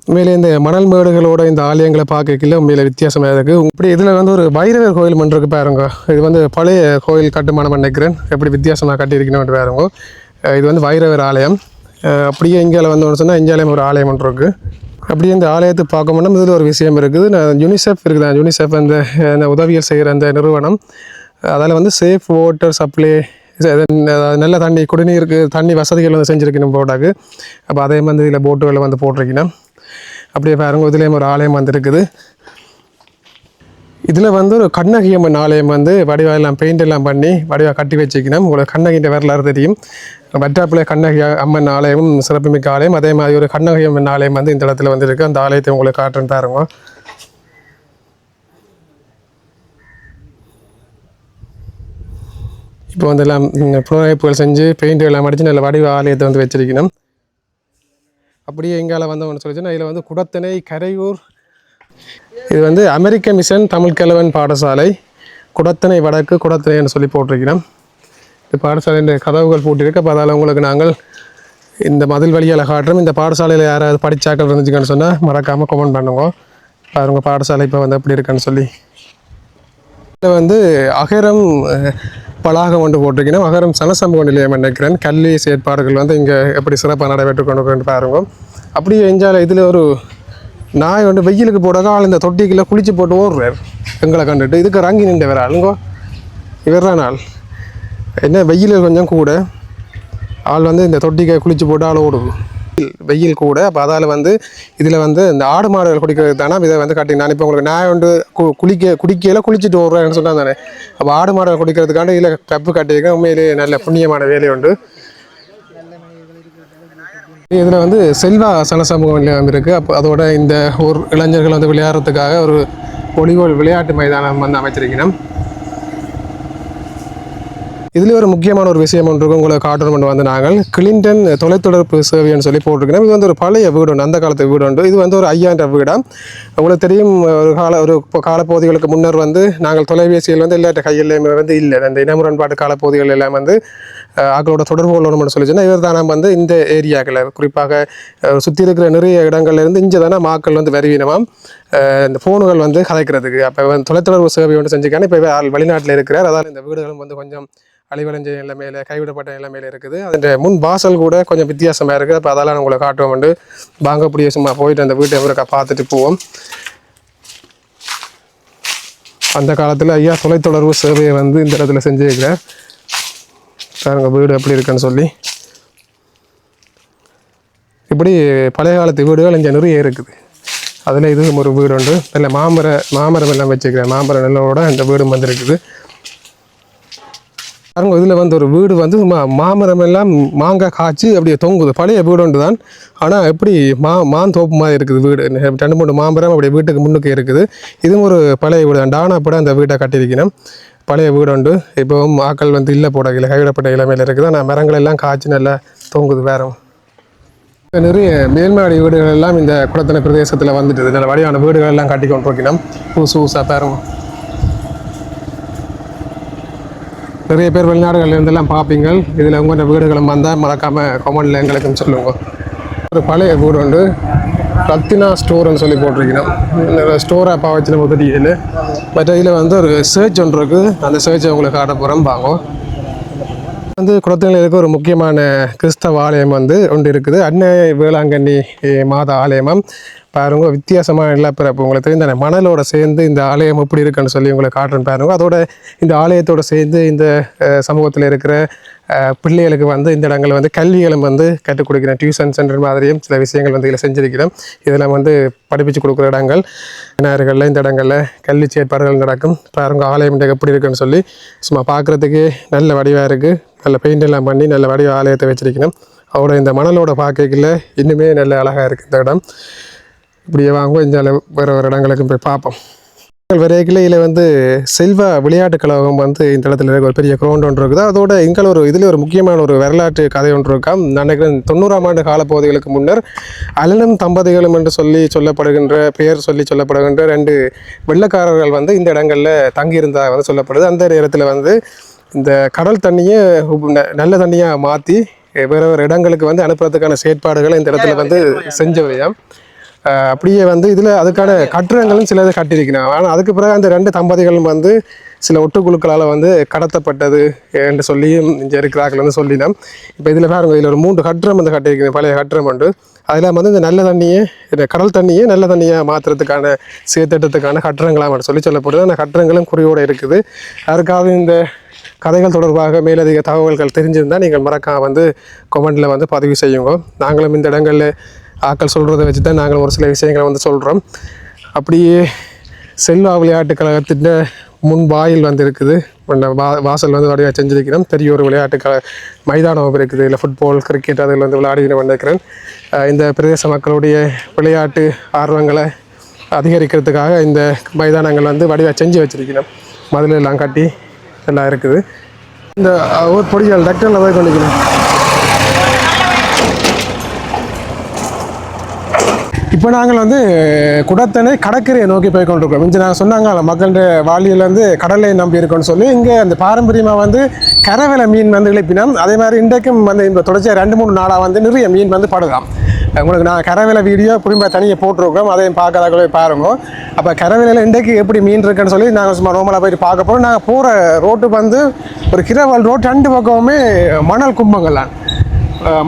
உண்மையிலே இந்த மணல் மேடுகளோட இந்த ஆலயங்களை பார்க்கல உண்மையில வித்தியாசமாக இருக்குது. இப்படி இதில் வந்து ஒரு பைரவர் கோயில் ஒன்று இருக்குது பாருங்க. இது வந்து பழைய கோயில் கட்டுமானம் நினைக்கிறேன். எப்படி வித்தியாசமாக கட்டியிருக்கணும்னு பாருங்க. இது வந்து பைரவர் ஆலயம். அப்படியே இங்கே வந்து ஒன்று சொன்னால் இந்தியாலயம் ஒரு ஆலயம் ஒன்று இருக்குது. அப்படியே இந்த ஆலயத்தை பார்க்கணும்னா இதில் ஒரு விஷயம் இருக்குது. யுனிசெஃப் இருக்குது. யுனிசெஃப் அந்த உதவியல் செய்கிற அந்த நிறுவனம், அதில் வந்து சேஃப் வாட்டர் சப்ளை, நல்ல தண்ணி குடிநீருக்கு தண்ணி வசதிகள் வந்து செஞ்சுருக்கணும் போட்டாக்கு. அப்போ அதே மாதிரி இதில் போட்டுகளை வந்து போட்டிருக்கணும். அப்படியே பாருங்க இதுலேயும் ஒரு ஆலயம் வந்துருக்குது. இதில் வந்து ஒரு கண்ணகி அம்மன் ஆலயம் வந்து வடிவா எல்லாம் பெயிண்ட் எல்லாம் பண்ணி வடிவாக கட்டி வச்சுக்கணும். உங்களுக்கு கண்ணகின்ற வரலாறு தெரியும். வட்டாப்பில் கண்ணகி அம்மன் ஆலயமும் சிறப்புமிக்க ஆலயம். அதே மாதிரி ஒரு கண்ணகி அம்மன் ஆலயம் வந்து இந்த இடத்துல வந்து இருக்குது. அந்த ஆலயத்தை உங்களுக்கு காட்டுறேன் பாருங்க. இப்போ வந்து எல்லாம் புனரமைப்புகள் செஞ்சு பெயிண்ட் எல்லாம் அடித்து நல்ல வடிவ ஆலயத்தை வந்து வச்சிருக்கணும். அப்படியே எங்கால வந்து ஒன்று சொல்லிச்சுன்னா இதில் வந்து குடத்தனை கரையூர், இது வந்து அமெரிக்க மிஷன் தமிழ் கலவன் பாடசாலை குடத்தனை வடக்கு குடத்தனைன்னு சொல்லி போட்டிருக்கிறோம். இந்த பாடசாலையின் கதவுகள் போட்டிருக்கு. அப்போ அதால் உங்களுக்கு நாங்கள் இந்த மதில் வழியால் காட்டுறோம். இந்த பாடசாலையில் யாராவது படித்தாக்கள் இருந்துச்சுன்னு சொன்னால் மறக்காமல் கமெண்ட் பண்ணுங்க. பாருங்க பாடசாலை இப்போ வந்து எப்படி இருக்குன்னு சொல்லி. இதில் வந்து அகரம் பலாகம் ஒன்று போட்டிருக்கணும். அகரம் சனசமூக நிலையம் நினைக்கிறேன். கல்வி செயற்பாடுகள் வந்து இங்கே எப்படி சிறப்பாக நடைபெற்று கொண்டு பாருங்க. அப்படியே எஞ்சால இதில் ஒரு நாய் வந்து வெயிலுக்கு போடாத ஆள் இந்த தொட்டிக்குள்ளே குளிச்சு போட்டு ஓடுறார் எங்களை கண்டுட்டு. இதுக்கு ரங்கி நின்ற வேற ஆளுங்கோ இவர்தான் ஆள். என்ன வெயில் கொஞ்சம் கூட ஆள் வந்து இந்த தொட்டிக்கை குளிச்சு போட்டு ஆள் ஓடுது. வெயில் கூட. அப்போ அதால் வந்து இதில் வந்து இந்த ஆடு மாடுகள் குடிக்கிறது தானே இதை வந்து கட்டி. நான் இப்போ உங்களுக்கு நாய் வந்து குடிக்கையில் குளிச்சுட்டு ஓடுறேன்னு சொன்னால் தானே. அப்போ ஆடு மாடுகள் குடிக்கிறதுக்காண்டி இதில் கப்பு கட்டியிருக்கேன். உண்மையிலேயே நல்ல புண்ணியமான வேலை உண்டு. இதில் வந்து செல்வா சனசமூக நிலையம் இருக்குது. அப்போ அதோட இந்த ஒரு இளைஞர்கள் வந்து விளையாடுறதுக்காக ஒரு வாலிபால் விளையாட்டு மைதானம் வந்து அமைச்சிருக்கணும். இதில் ஒரு முக்கியமான ஒரு விஷயம் ஒன்று உங்களை காட்டணும் வந்து நாங்கள் கிளின்டன் தொலைத்தொடர்பு சேவைன்னு சொல்லி போட்டிருக்கிறோம். இது வந்து ஒரு பழைய வீடு உண்டு, அந்த காலத்து வீடு உண்டு. இது வந்து ஒரு 5000 வீடாக உங்களுக்கு தெரியும். ஒரு காலப்பகுதிகளுக்கு முன்னர் வந்து நாங்கள் தொலைபேசிகள் வந்து எல்லாட்ட கையிலையுமே வந்து இல்லை. அந்த இனமுரண்பாட்டு காலப்பகுதிகள் எல்லாம் வந்து ஆக்களோட தொடர்பு கொள்ளணும்னு சொல்லிச்சுன்னா இவர் தானே வந்து இந்த ஏரியாக்களை குறிப்பாக சுற்றி இருக்கிற நிறைய இடங்கள்லேருந்து இங்கே தானே மக்கள் வந்து வருவீனமாம் இந்த ஃபோனுகள் வந்து கதைக்கிறதுக்கு. அப்போ வந்து தொலைத்தொடர்பு சேவை ஒன்று செஞ்சுக்கானே. இப்போ வெளிநாட்டில் இருக்கிறார். அதால் இந்த வீடுகளும் வந்து கொஞ்சம் அழிவடைஞ்ச நிலைமையில் கைவிடப்பட்ட நிலைமையில் இருக்குது. அந்த முன் வாசல் கூட கொஞ்சம் வித்தியாசமாக இருக்குது. அப்போ அதெல்லாம் உங்களை காட்டுவோம் வந்து வாங்கக்கூடிய சும்மா போயிட்டு அந்த வீட்டை எவருக்கா பார்த்துட்டு போவோம். அந்த காலத்தில் ஐயா தொலைத்தொடர்பு சேவையை வந்து இந்த இடத்துல செஞ்சுருக்கிறார். பாருங்க வீடு எப்படி இருக்குன்னு சொல்லி. இப்படி பழைய காலத்து வீடுகள் இங்கே நிறைய இருக்குது. அதில் இது ஒரு வீடு உண்டு. நல்ல மாமரம் எல்லாம் வச்சுக்கிறேன். மாமர நிலவோட இந்த வீடும் வந்து இருக்குது. பாருங்க இதில் வந்து ஒரு வீடு வந்து மாமரம் எல்லாம் மாங்காய் காய்ச்சி அப்படியே தொங்குது. பழைய வீடு ஒன்று தான். ஆனால் எப்படி மான் தோப்பு மாதிரி இருக்குது வீடு. 2-3 மாமரம் அப்படியே வீட்டுக்கு முன்னுக்கு இருக்குது. இதுவும் ஒரு பழைய வீடு தான். டானாப்பட அந்த வீட்டை கட்டியிருக்கணும். பழைய வீடு உண்டு. இப்போவும் ஆக்கள் வந்து இல்லை போடல கைவிடப்பட்ட இளமையில் இருக்குது. ஆனால் மரங்கள் எல்லாம் காய்ச்சி நல்லா தொங்குது. வேற நிறைய மேல்மாடி வீடுகள் எல்லாம் இந்த குடத்தனை பிரதேசத்தில் வந்துட்டு நல்ல வடிவான வீடுகள் எல்லாம் கட்டி கொண்டிருக்கணும். புதுசாக பாருங்க. நிறைய பேர் வெளிநாடுகளில் இருந்தெல்லாம் பார்ப்பீங்க. இதில் உங்களோட வீடுகளும் வந்தால் மறக்காமல் கமெண்டில் எங்களுக்கும் சொல்லுங்க. ஒரு பழைய வீடு உண்டு. ரத்தினா ஸ்டோர்னு சொல்லி போட்டிருக்கணும். ஸ்டோராக பாவச்சு நம்ம தெரியல. பட் இதில் வந்து ஒரு சர்ச் ஒன்று இருக்குது. அந்த சர்ச்சை உங்களுக்கு காட்ட போகிறோம் வாங்க. வந்து குடத்தனையில் இருக்க ஒரு முக்கியமான கிறிஸ்தவ ஆலயம் வந்து ஒன்று இருக்குது. அன்னை வேளாங்கண்ணி மாதா ஆலயமும் பாருங்க. வித்தியாசமான நிலப்பரப்பு உங்களுக்கு தெரியும் தானே. மணலோட சேர்ந்து இந்த ஆலயம் எப்படி இருக்குன்னு சொல்லி உங்களை காட்டுறேன்னு பாருங்க. அதோட இந்த ஆலயத்தோடு சேர்ந்து இந்த சமூகத்தில் இருக்கிற பிள்ளைகளுக்கு வந்து இந்த இடங்கள் வந்து கல்விகளும் வந்து கற்றுக் கொடுக்கிறேன். டியூஷன் சென்டர் மாதிரியும் சில விஷயங்கள் வந்து இதில் செஞ்சுருக்கிறோம். இதெல்லாம் வந்து படிப்பிச்சு கொடுக்குற இடங்கள் நேர்களில் இந்த இடங்களில் கல்வி செயற்பாடுகள் நடக்கும். பாருங்க ஆலயம் எப்படி இருக்குன்னு சொல்லி சும்மா பார்க்குறதுக்கு நல்ல வடிவாக இருக்குது. நல்ல பெயிண்ட் எல்லாம் பண்ணி நல்ல வடிவ ஆலயத்தை வச்சிருக்கணும். அவரோட இந்த மணலோட பார்க்கல இன்னுமே நல்ல அழகாக இருக்குது இந்த இடம். இப்படியே வாங்க இந்த வேறு இடங்களுக்கும் போய் பார்ப்போம். வரையில் இதில் வந்து செல்வா விளையாட்டு கழகம் வந்து இந்த இடத்துல ஒரு பெரிய கிரவுண்ட் ஒன்று இருக்குது. அதோட இங்கே இதில் ஒரு முக்கியமான ஒரு வரலாற்று கதை ஒன்று இருக்கா. நான் நினைக்கிறேன் 90ஆம் ஆண்டு காலப்பகுதிகளுக்கு முன்னர் அலனும் தம்பதிகளும் என்று சொல்லப்படுகின்ற பெயர் சொல்லப்படுகின்ற 2 வெள்ளக்காரர்கள் வந்து இந்த இடங்களில் தங்கியிருந்ததாக வந்து சொல்லப்படுது. அந்த நேரத்தில் வந்து இந்த கடல் தண்ணியை நல்ல தண்ணியாக மாற்றி வேறு இடங்களுக்கு வந்து அனுப்புறதுக்கான செயற்பாடுகளை இந்த இடத்துல வந்து செஞ்சவையாம். அப்படியே வந்து இதில் அதுக்கான கட்டிடங்களும் சில இதை கட்டியிருக்கணும். ஆனால் அதுக்கு பிறகு அந்த 2 தம்பதிகளும் வந்து சில ஒட்டுக்குழுக்களால் வந்து கடத்தப்பட்டது என்று சொல்லியும் இங்கே இருக்கிறார்கள் வந்து சொல்லினோம். இப்போ இதில் பாருங்க இதில் ஒரு 3 கட்டிடம் வந்து கட்டியிருக்கணும். பழைய கட்டிடம் உண்டு. அதில் வந்து இந்த நல்ல தண்ணியை இந்த கடல் தண்ணியை நல்ல தண்ணியாக மாற்றுறதுக்கான சேர்த்திட்டத்துக்கான கட்டிடங்களாக சொல்லப்படுது. அந்த கட்டிடங்களும் குறியோடு இருக்குது. அதுக்காக இந்த கதைகள் தொடர்பாக மேலதிக தகவல்கள் தெரிஞ்சிருந்தால் நீங்கள் மறக்காம வந்து கமெண்டில் வந்து பதிவு செய்யுங்க. நாங்களும் இந்த இடங்களில் ஆக்கள் சொல்கிறத வச்சு தான் நாங்கள் ஒரு சில விஷயங்களை வந்து சொல்கிறோம். அப்படியே செல்வா விளையாட்டு கழகத்தின் முன் வாயில் வந்து இருக்குது. வாசல் வந்து வடிவாக செஞ்சிருக்கிறோம். பெரிய ஒரு விளையாட்டு மைதானம் இருக்குது. இல்லை ஃபுட்பால், கிரிக்கெட் அதில் வந்து விளையாடி வந்திருக்கிறேன். இந்த பிரதேச மக்களுடைய விளையாட்டு ஆர்வங்களை அதிகரிக்கிறதுக்காக இந்த மைதானங்கள் வந்து வடிவாக செஞ்சு வச்சிருக்கிறோம். மதில் எல்லாம் கட்டி எல்லாம் இருக்குது. இந்த ஒரு பொடிகள் டாக்டரில் போய் கொண்டிருக்கிறோம். இப்போ நாங்கள் வந்து குடத்தனை கடற்கரையை நோக்கி போய் கொண்டிருக்கோம். இங்கே நாங்கள் சொன்னாங்க மக்களுடைய வாழ்வியல் வந்து கடலை நம்பி இருக்கோன்னு சொல்லி இங்கே அந்த பாரம்பரியமாக வந்து கரவலை மீன் வந்து இழைப்பினோம். அதே மாதிரி இன்றைக்கும் வந்து இந்த தொடர்ச்சியாக 2-3 நாளாக வந்து நிறைய மீன் வந்து படுதாம். உங்களுக்கு நான் கரவேலை வீடியோ புரிம்ப தனியாக போட்டிருக்கோம். அதையும் பார்க்காத பாருங்க. அப்போ கரவேலையில் இன்றைக்கு எப்படி மீன் இருக்குன்னு சொல்லி நாங்கள் சும்மா ரோமலாக போயிட்டு பார்க்க போகிறோம். நாங்கள் போகிற ரோட்டு வந்து ஒரு கிரவல் ரோட், 2 பக்கமுமே மணல் கும்பங்கள்லாம்.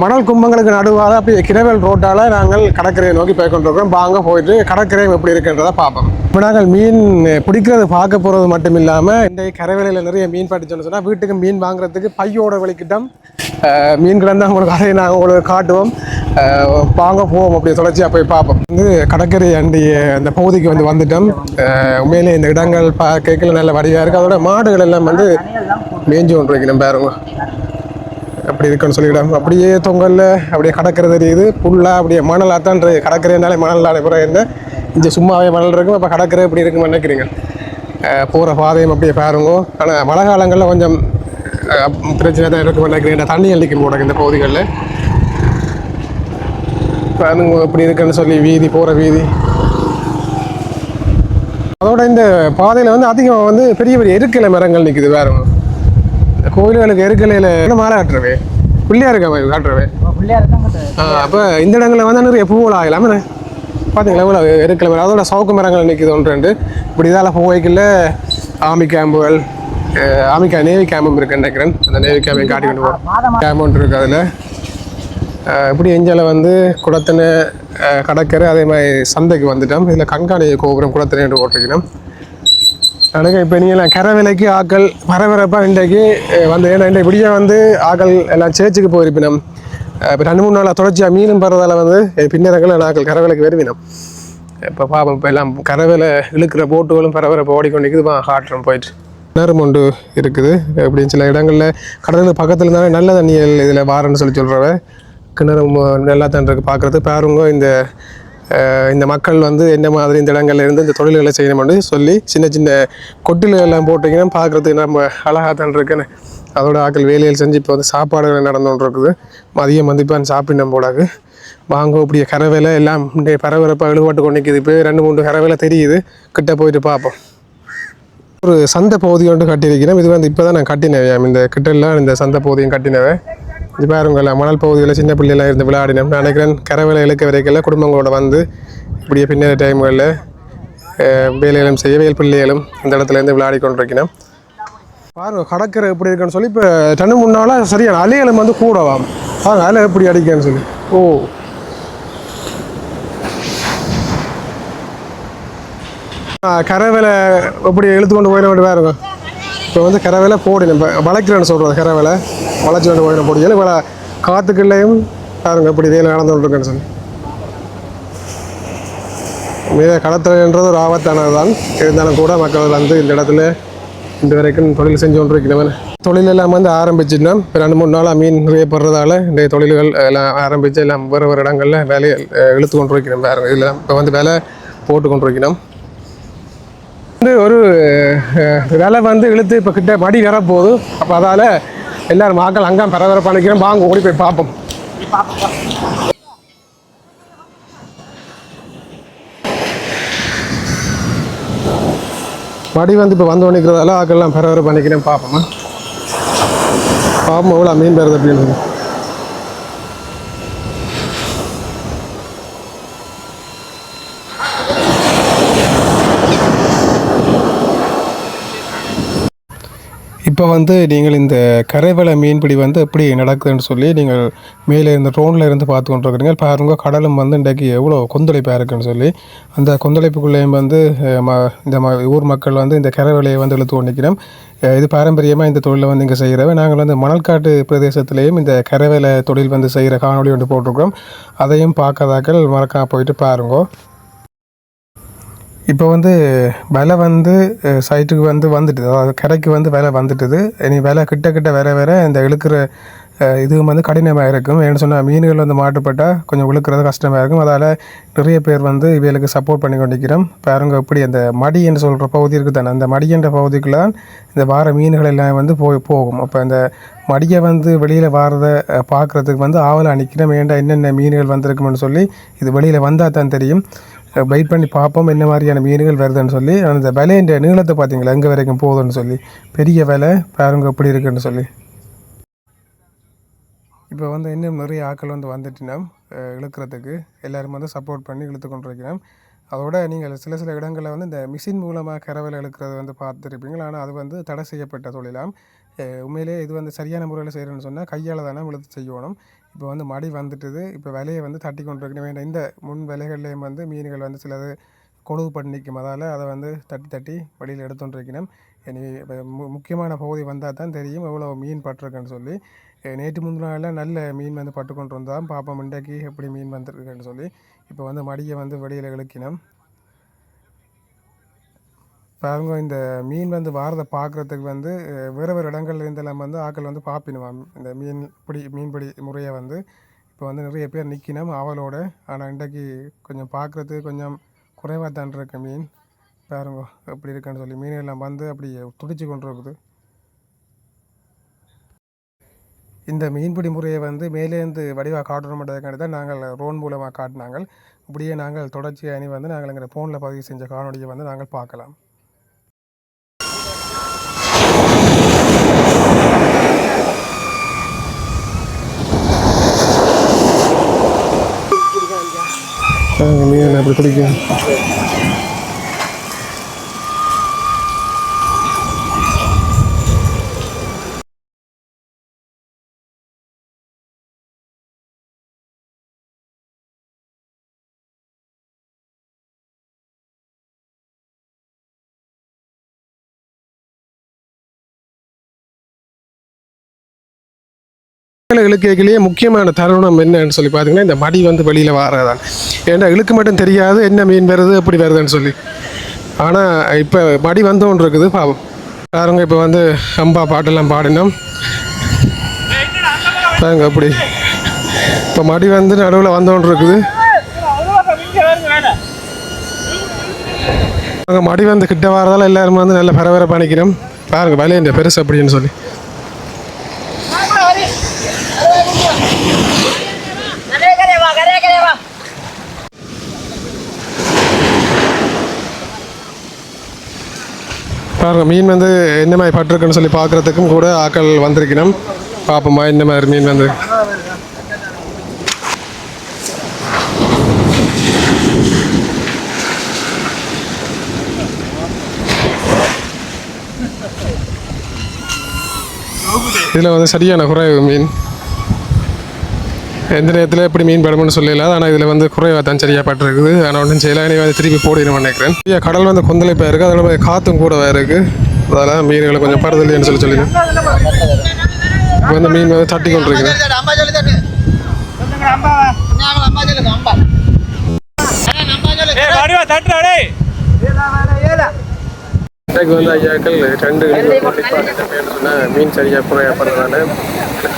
மணல் கும்பங்களுக்கு நடுவாக அப்படி கிரவல் ரோட்டால் நாங்கள் கடற்கரையை நோக்கி போய் கொண்டிருக்கிறோம். வாங்க போயிட்டு கடற்கரை எப்படி இருக்குன்றதை பார்ப்போம். இப்போ நாங்கள் மீன் பிடிக்கிறது பார்க்க போகிறது மட்டும் இல்லாமல் இன்றைக்கு கரவேலையில் நிறைய மீன் பட்டிச்சோன்னு சொன்னால் வீட்டுக்கு மீன் வாங்குறதுக்கு பையோட வலிக்கிட்டோம். மீன் கிடந்தால் உங்களுக்கு அதை நாங்கள் உங்களுக்கு காட்டுவோம். வாங்க போவோம், அப்படியே தொடர்ச்சியாக போய் பார்ப்போம். வந்து கடற்கரை அண்டிய அந்த பகுதிக்கு வந்து வந்துட்டோம். உண்மையிலே இந்த இடங்கள் கேட்கல நல்ல வடிவாக இருக்குது. அதோட மாடுகள் எல்லாம் வந்து மேய்ஞ்சு கொண்டு வைக்கணும் பாருங்க. அப்படி இருக்குன்னு சொல்லிவிடும். அப்படியே தொங்கலில் அப்படியே கடற்கரை தெரியுது. ஃபுல்லாக அப்படியே மணலாக தான் கடற்கரைனாலே மணல் அனுப்புகிறேன். என்ன இங்கே சும்மாவே மணல் இருக்கும். அப்போ கடற்கரை எப்படி இருக்குன்னு நினைக்கிறீங்க? போகிற பாதையும் அப்படியே பாருங்க. ஆனால் மழை காலங்களில் கொஞ்சம் பிரச்சனை தான் இருக்கும் நினைக்கிறேன். தண்ணி அள்ளிக்கும் போட இந்த பகுதிகளில் பாருங்க எப்படி இருக்குன்னு சொல்லி வீதி போகிற வீதி. அதோட இந்த பாதையில் வந்து அதிகம் வந்து பெரிய பெரிய எருக்கலை மரங்கள் நிற்குது பாருங்க. கோயில்களுக்கு எருக்கலையில் என்ன மாலை காட்டுறவே பிள்ளையார் காட்டுறவே. அப்போ இந்த இடங்களில் வந்து நிறைய பூவில் ஆகலாம். பார்த்தீங்களா இவ்வளோ எருக்கலை மரம், அதோட சவுக்கு மரங்கள் நிற்குது 1-2. இப்படி இதால் போய்க்குள்ள ஆர்மி கேம்புகள், நேவி கேம்பும் இருக்குன்னு நினைக்கிறேன். அந்த நேவி கேம்பையும் காட்டி கொண்டு போகிறோம். கேம்ப் ஒன்று இருக்குது. அதில் இப்படி எஞ்சால வந்து குடத்தனை கடற்கரை, அதே மாதிரி சந்தைக்கு வந்துட்டோம். இதில் கண்காணி கோபுரம் குடத்தனை என்று போட்டிருக்கிறோம். எனக்கு இப்போ நீங்கள் கரவேலைக்கு ஆக்கள் பரபரப்பாக இன்றைக்கு வந்து ஏன்னா இன்றைக்கு விடிய வந்து ஆக்கள் எல்லாம் சேர்ச்சுக்கு போயிருப்பினோம். இப்போ 2-3 நாளாக தொடர்ச்சியாக மீனும் பறதால் வந்து பின்னரங்கள் ஆக்கள் கரவேலைக்கு வருவினோம். இப்போ பாப்போம். இப்போ எல்லாம் கரவேலை இழுக்கிற போட்டுகளும் பரபரப்பாக ஓடிக்கொண்டிருக்குது. காட்டுறோம் போயிட்டு. கிணறும் ஒன்று இருக்குது. அப்படின்னு சில இடங்களில் கடலுக்கு பக்கத்தில் இருந்தாலும் நல்ல தண்ணிகள் இதில் வாரன்னு சொல்கிறவ கிணறும் நல்லா தான் இருக்குது பார்க்குறது. பாருங்க இந்த மக்கள் வந்து என்ன மாதிரி இந்த இடங்கள்ல இருந்து இந்த தொழில்களை செய்யணும்னு சொல்லி சின்ன சின்ன கொட்டில்கள்லாம் போட்டிங்கன்னா பார்க்குறதுக்கு நம்ம அழகாக தான் இருக்குன்னு அதோட ஆக்கள் வேலைகள் செஞ்சு இப்போ வந்து சாப்பாடுகள் நடந்துகிட்டு இருக்குது. மதியம் வந்து இப்போ சாப்பிடணும் போடாது. வாங்க இப்படியே கரவேலை எல்லாம் இன்றைய பரபரப்பாக இழுபட்டு கொண்டு நிற்கிது. இப்போ 2-3 கரவேலை தெரியுது. கிட்ட போயிட்டு பார்ப்போம். ஒரு சந்தை பகுதி ஒன்று கட்டியிருக்கிறேன். இது வந்து இப்போ தான் நான் கட்டினேன். இந்த கிட்டெல்லாம் இந்த சந்தை பகுதியும் கட்டினவேன். இது பாருங்கள மணல் பகுதியில் சின்ன பிள்ளைலாம் இருந்து விளையாடினோம். நான் நினைக்கிறேன் கரவேலை இழுக்க வரைக்கும் குடும்பங்களோட வந்து இப்படியே பின்னர் டைம்களில் வேலைகளும் செய்ய வேல் பிள்ளைகளும் இந்த இடத்துல இருந்து விளையாடி கொண்டிருக்கணும். பாருங்க கடற்கரை எப்படி இருக்குன்னு சொல்லி இப்போ 2-3 நாளாக சரியான அலைகளும் வந்து கூடவாம். பாருங்க அலை எப்படி அடிக்கன்னு சொல்லி. கரவேலை எப்படி இழுத்து கொண்டு போயிட வேண்டிய பாருங்க. இப்போ வந்து கரவேலை போடினேன். இப்போ வளைக்கிறேன்னு சொல்கிறது கரவேலை வளைச்சி கொண்டு போயிட போடியல இவ்வளோ காற்றுக்குள்ளையும் பாருங்க இப்படி வேலை நடந்துகிட்ருக்குன்னு சொல்லி. மிக கடத்தல்ன்றது ஒரு ஆபத்தானது தான். இருந்தாலும் கூட மக்கள் வந்து இந்த இடத்துல இந்த வரைக்கும் தொழில் செஞ்சு கொண்டு இருக்கிறவன் தொழில் எல்லாம் வந்து ஆரம்பிச்சுட்டோம். இப்போ 2-3 நாளாக மீன் நிறைய போடுறதால இந்த தொழில்கள் எல்லாம் ஆரம்பித்து எல்லாம் வேறு இடங்களில் வேலையை இழுத்து கொண்டு வைக்கணும். வேறு இதில் இப்போ வந்து வேலை போட்டு கொண்டு வைக்கணும். ஒரு வேலை வந்து இழுத்து இப்போ கிட்ட மடி வர போகுது. அப்போ அதால் எல்லோரும் மக்கள் அங்கே பரபரப்பாக நிற்கிறோம். வாங்க ஓடி போய் பார்ப்போம். மடி வந்து இப்போ வந்து நிற்கிறதால ஆக்கெல்லாம் பரபரப்பாக நிற்கிறேன். பார்ப்போமா பார்ப்போம் எவ்வளோ மீன் பெறுது அப்படின்னு. இப்போ வந்து நீங்கள் இந்த கரைவலை மீன்பிடி வந்து எப்படி நடக்குதுன்னு சொல்லி நீங்கள் மேலே இருந்த ட்ரோனில் இருந்து பார்த்து கொண்டிருக்கிறீங்க. பாருங்க கடலும் வந்து இன்றைக்கு எவ்வளோ கொந்தளிப்பாக இருக்குன்னு சொல்லி அந்த கொந்தளிப்புக்குள்ளேயும் வந்து ஊர் மக்கள் வந்து இந்த கரைவலையை வந்து இழுத்து கொண்டிருக்கிறோம். இது பாரம்பரியமாக இந்த தொழிலை வந்து இங்கே செய்கிறவ. நாங்கள் வந்து மணல்காட்டு பிரதேசத்திலேயும் இந்த கரைவேலை தொழில் வந்து செய்கிற காணொலி ஒன்று போட்டிருக்கிறோம். அதையும் பார்க்காதாக்கள் மறக்காம போயிட்டு பாருங்க. இப்போ வந்து விலை வந்து சைட்டுக்கு வந்து வந்துட்டுது, அதாவது கரைக்கு வந்து விலை வந்துட்டுது. இனி விலை கிட்ட வேற இந்த இழுக்கிற இதுவும் வந்து கடினமாக இருக்கும். ஏன்னு சொன்னால் மீன்கள் வந்து மாட்டுப்பட்டால் கொஞ்சம் இழுக்கிறது கஷ்டமாக இருக்கும். அதால் நிறைய பேர் வந்து இவைகளுக்கு சப்போர்ட் பண்ணி கொண்டிருக்கிறோம். பாருங்க இப்படி அந்த மடி என்று சொல்கிற பகுதி இருக்குது தானே, அந்த மடி என்ற பகுதிக்குள்ள தான் இந்த வார மீன்கள் எல்லாம் வந்து போகும். அப்போ அந்த மடியை வந்து வெளியில் வாரதை பார்க்குறதுக்கு வந்து ஆவலாக நிற்கிறோம். ஏன்டா என்னென்ன மீன்கள் வந்திருக்குமென்னு சொல்லி இது வெளியில் வந்தால் தான் தெரியும். வெயிட் பண்ணி பார்ப்போம் என்ன மாதிரியான மீன்கள் வருதுன்னு சொல்லி. அந்த விலைன்ற நீளத்தை பார்த்தீங்களா எங்கே வரைக்கும் போகுதுன்னு சொல்லி, பெரிய விலை பாருங்க எப்படி இருக்குன்னு சொல்லி. இப்போ வந்து இன்னும் நிறைய ஆட்கள் வந்து வந்துட்டுனா இழுக்கிறதுக்கு எல்லோரும் வந்து சப்போர்ட் பண்ணி இழுத்து கொண்டு இருக்கிறோம். அதோட நீங்கள் சில இடங்களில் வந்து இந்த மிஷின் மூலமாக கரவலை இழுக்கிறது வந்து பார்த்துருப்பீங்களா. ஆனால் அது வந்து தடை செய்யப்பட்ட தொழிலாம். உண்மையிலே இது வந்து சரியான முறையில் செய்கிறேன்னு சொன்னால் கையால் தானே இழுத்து செய்யணும். இப்போ வந்து மடி வந்துட்டுது. இப்போ விலையை வந்து தட்டி கொண்டு இருக்கணும். வேண்டாம் இந்த முன் விலைகள்லேயும் வந்து மீன்கள் வந்து சிலது கொழுவு பண்ணி நிற்கும். அதால் அதை வந்து தட்டி வழியில் எடுத்துகிட்டு இருக்கணும். இனி இப்போ முக்கியமான பகுதி வந்தால் தான் தெரியும் எவ்வளோ மீன் பட்டிருக்குன்னு சொல்லி. நேற்று முந்தினாலாம் நல்ல மீன் வந்து பட்டு கொண்டு வந்தால் பார்ப்போம் இன்றைக்கு எப்படி மீன் வந்துருக்குன்னு சொல்லி. இப்போ வந்து மடியை வந்து வெளியில் இழுக்கினோம். பாருங்க இந்த மீன் வந்து வாரதை பார்க்குறதுக்கு வந்து வேறு இடங்கள்ல இருந்தெல்லாம் வந்து ஆக்கள் வந்து பார்ப்பினுவான் இந்த மீன்பிடி முறையை வந்து. இப்போ வந்து நிறைய பேர் நிற்கினோம் அவளோட. ஆனால் இன்றைக்கு கொஞ்சம் பார்க்குறதுக்கு கொஞ்சம் குறைவாக தான் இருக்க மீன். பாருங்க எப்படி இருக்குன்னு சொல்லி மீன் எல்லாம் வந்து அப்படி துடிச்சு கொண்டு இருக்குது. இந்த மீன்பிடி முறையை வந்து மேலேருந்து வடிவாக காட்டணும் மட்டுறதுக்காண்டி தான் நாங்கள் ரோன் மூலமாக காட்டினாங்க. இப்படியே நாங்கள் தொடர்ச்சியாக அணி வந்து நாங்கள் எங்கள் ஃபோனில் பதிவு செஞ்ச காணொலியை வந்து நாங்கள் பார்க்கலாம். மீன் அப்படி பிடிக்கும். இழுக்கையிலேயே முக்கியமான தருணம் என்னன்னு சொல்லி பார்த்தீங்கன்னா இந்த மடி வந்து வெளியில் வாரதான். ஏன்னா இழுக்கு மட்டும் தெரியாது என்ன மீன் வருது எப்படி வருதுன்னு சொல்லி. ஆனால் இப்போ மடி வந்தோன்னு இருக்குது பாவம். பாருங்க இப்போ வந்து அம்பா பாட்டெல்லாம் பாடினோம் பாருங்க அப்படி. இப்போ மடி வந்து நடுவில் வந்தோன்னு இருக்குது. மடி வந்து கிட்ட வரதால எல்லாரும் வந்து நல்ல பரபரப்பாக நிற்கிறோம். பாருங்க விலைய பெருசு அப்படின்னு சொல்லி. பாருங்கள் மீன் வந்து என்ன மாதிரி பட்டிருக்குன்னு சொல்லி பார்க்குறதுக்கும் கூட ஆக்கள் வந்திருக்கணும். பார்ப்போமா என்ன மாதிரி மீன் வந்து. இதில் வந்து சரியான குறைவு மீன். எந்த நேரத்தில் எப்படி மீன் படமுன்னு சொல்லல. ஆனால் இதில் வந்து குறைவாக தான் சரியாக பட்டிருக்குது. ஆனால் ஒன்றும் செய்யலாம். இனி வந்து திருப்பி போடணும்னு நினைக்கிறேன். கடல் வந்து கொந்தளிப்பாக இருக்குது. அதில் மாதிரி காற்றும் கூட இருக்குது. அதெல்லாம் மீன்களை கொஞ்சம் படுதலைன்னு சொல்லிடுங்க. இப்போ வந்து மீன் வந்து தட்டி கொண்டு இருக்குது. இன்றைக்கு வந்து ஐயாக்கள் 2 சொன்னால் மீன் சரியாக குறையப்படுறதால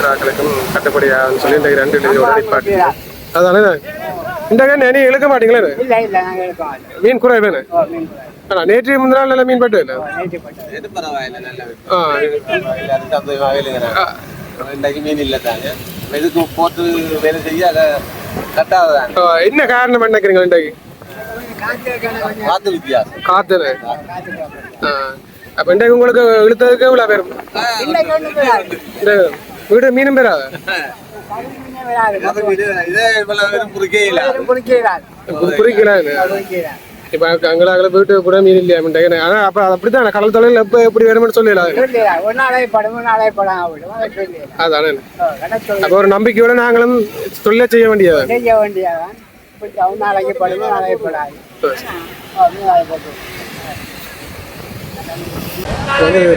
ஆக்களுக்கும் கட்டுப்படியாகுன்னு சொல்லி இன்றைக்கு 2 டெலியோட நிப்பாட்டி. அதானே இந்த கண்ணு நீ இழுக்க மாட்டீங்களே மீன் குறைவேன்னு. ஆனால் நேற்று முந்தின நாள் நல்லா மீன் பட்டு இல்லை. என்ன காரணம் நினைக்கிறீங்க இன்றைக்கு? காத்து. அப்ப இன்றைக்கு உங்களுக்கு இழுத்ததுக்கு எவ்வளவு பேரும் வீடு மீனும் பேரா குறிக்கல. இப்போ அங்கே வீட்டு கூட மீன் இல்லையா? ஆனால் அப்போ அப்படித்தான் கடல் தொழில் எப்போ எப்படி வேணும்னு சொல்லலாம். ஒரு நாளே படம் 3 நாளே படம் ஆகிடும். அதானே. அப்போ ஒரு நம்பிக்கையோட நாங்களும் தொழிலை செய்ய வேண்டியது. செய்ய வேண்டியதான். ஒரு நாளைக்கு படம் நாளே படம்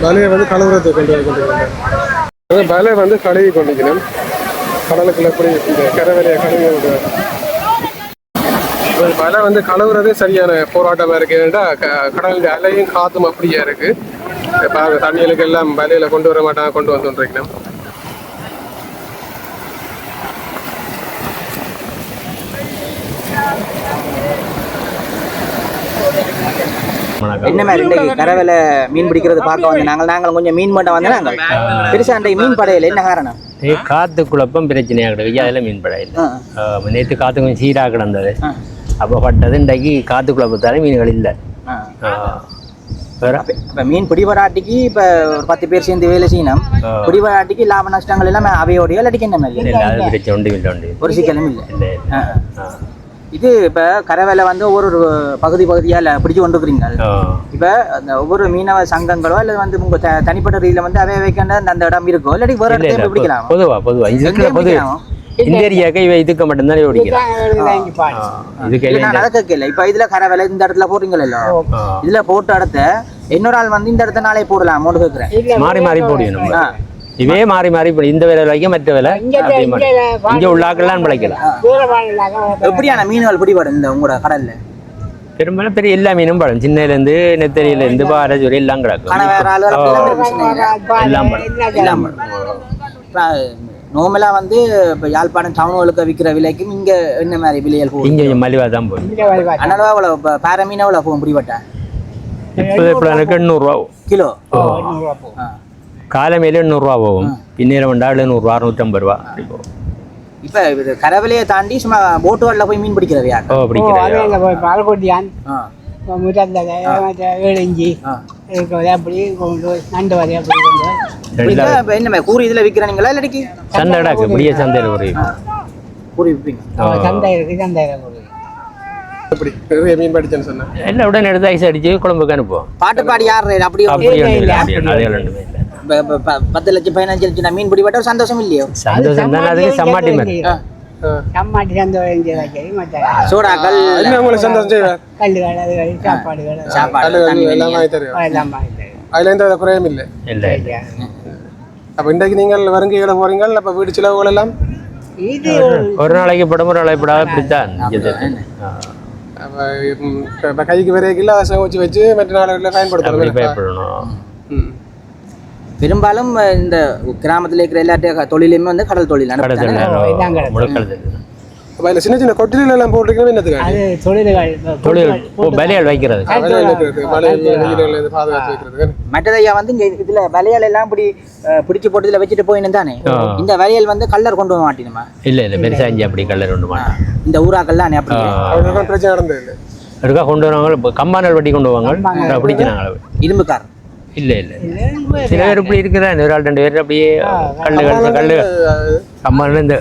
வலையை வந்து கழுவுறதுக்கு கொண்டு வலை வந்து கழுவி கொண்டிருக்கணும். கடலுக்குள்ள எப்படி இந்த கரவலையை கழுவி விடுவாங்க. வலை வந்து கழுவுறதே சரியான போராட்டமாக இருக்கு. ஏன்னா கடலுடைய அலையும் காத்தும் அப்படியே இருக்கு. இப்போ தண்ணிகளுக்கு எல்லாம் வலையில கொண்டு வர மாட்டாங்க, கொண்டு வந்துருக்கணும். என்ன மாதிரி இன்றைக்கு கரவேல மீன் பிடிக்கிறது பார்க்க வந்து நாங்கள் கொஞ்சம் மீன் மட்டும் வந்து நாங்கள் பெருசாக அன்றைக்கு மீன் படையில என்ன காரணம்? காற்று குழப்பம் பிரச்சனையாக கிடக்கு. அதில் மீன் படையில் நேற்று காற்று கொஞ்சம் சீராக கிடந்தது. அப்போ பட்டது இன்றைக்கு காற்று குழப்பத்தால மீன்கள் இல்லை. இப்போ மீன் பிடிவராட்டிக்கு இப்போ ஒரு 10 பேர் சேர்ந்து வேலை செய்யணும். பிடிவராட்டிக்கு லாப நஷ்டங்கள் எல்லாம் அவையோடைய இல்லாட்டிக்கு என்ன மாதிரி இல்லை, அது பிரச்சனை உண்டு இல்லை, உண்டு ஒரு சிக்கலும் இல்லை. இல்லை. இது இப்போ கரவேலை வந்து ஒவ்வொரு பகுதியாக பிடிச்சு கொண்டுக்கிறீங்க. இப்போ அந்த ஒவ்வொரு மீனவ சங்கங்களோ அல்லது வந்து உங்க தனிப்பட்ட ரீதியில் வந்து அவை வைக்கின்ற அந்த இடம் இருக்கோ இல்லாட்டி வேற இடத்துல பிடிக்கலாம்? பொதுவாக இந்த ஏரியாவுக்கு இவை இதுக்கு மட்டும்தான் ஓடிக்கலாம். நடக்க இல்லை. இப்போ இதுல கரவேலை இந்த இடத்துல போடுறீங்களோ, இதுல போட்ட இடத்த இன்னொரு ஆள் வந்து இந்த இடத்த நாளே போடலாம் அமௌண்ட் கேட்குறேன். மாறி மாறி போடணும். இவே மாறி மாறி இந்த வேலை வைக்க மற்ற வேலை இங்க உள்ளாக்கெல்லாம் பிழைக்கலாம். எப்படியான மீன்கள் பிடிபடும் இந்த உங்களோட கடல்ல? பெரும்பாலும் பெரிய எல்லா மீனும் படம். சின்னதுலேருந்து நெத்தரியிலேருந்து பாரஜூரி எல்லாம் கிடக்கும். எல்லாம் நோமலா வந்து இப்போ யாழ்ப்பாணம் டவுனுகளுக்கு விற்கிற விலைக்கும் இங்க என்ன மாதிரி விலைகள் போகும்? இங்கே மலிவாக தான் போகும். அதனால அவ்வளோ பாறை மீன் எவ்வளோ போகும் பிடிபட்டா? இப்போ எனக்கு 800 ரூபா கிலோ. காலமையில 800 ரூபா போகும். பின்னேரம் வந்தால் 700 650 ரூபா அப்படி போகும். இப்போ கரவலையை தாண்டி சும்மா போட்டுகளில் போய் மீன் பிடிக்கிறது யார்? பிடிக்கிறது பாலக்கோட்டியான் வேலஞ்சி அப்படி நண்டு வரை அப்படி என்ன கூறி இதில் விற்கிறாங்களா இல்லாட்டி சந்தைடாக்கு பெரிய சந்தையில் ஒரு கூறி விற்பீங்க? சந்தை இருக்கு, சந்தை எப்படி நிறைய மீன் படிச்சேன்னு சொன்னேன். எல்லாம் உடனே எடுத்து ஐஸ் அடிச்சு குழம்புக்கு அனுப்புவோம். பாட்டு பாடி யார் அப்படி அப்படி அதே ரெண்டுமே இல்லை. 10 லட்சம் 15 லட்சம் மீன் பிடிபட்ட ஒரு சந்தோஷம் இல்லையோ? சந்தோஷம் தானே. அதுக்கு சம்மாட்டி மாதிரி சம்மாட்டி சோடாக்கள் உங்களுக்கு சந்தோஷம் செய்வேன். கல்லுகள் அதுகள் சாப்பாடுகள் சாப்பாடு எல்லாம் வாங்கி தருவேன். எல்லாம் அதுல எந்த குறையும் இல்லை. இல்லை. அப்போ இன்றைக்கு நீங்கள் வருங்கையோட போறீங்க. அப்போ வீடு செலவுகள் எல்லாம் இது ஒரு நாளைக்கு படம் ஒரு நாளைக்கு படம் இப்படித்தான். இப்போ கைக்கு வரைக்கும் அதை வச்சு மற்ற நாடுகளில் பயன்படுத்தணும். பயப்படணும். பெரும்பாலும் இந்த கிராமத்தில் இருக்கிற எல்லா தொழிலுமே வந்து கடல் தொழில். அதில் சின்ன சின்ன கொட்டில எல்லாம் போட்டுருக்கணும். என்னதுக்கு அது தொழில்கள் பலியால் வைக்கிறது. மற்றதையா வந்து இங்கே இதில் வலையால் எல்லாம் இப்படி பிடிச்சி போட்டு இதில் வச்சுட்டு போயின்னு தானே. இந்த வலையல் வந்து கல்லர் கொண்டு போக மாட்டேனுமா? இல்லை இல்லை, பெருசாஞ்சி அப்படி கல்லர் கொண்டு மாட்டேன். இந்த ஊராக்கள்லாம் அப்படி பிரச்சனை நடந்தது இல்லை. இருக்கா கொண்டு வருவாங்க. கம்பானல் வட்டி கொண்டு வருவாங்க. பிடிச்சினாங்க இரும்புக்கார். இல்லை இல்லை, சில பேர் இப்படி இருக்கிறான். ஒரு ஆள் 2 பேர் அப்படியே கல்லு கம்பான் இந்த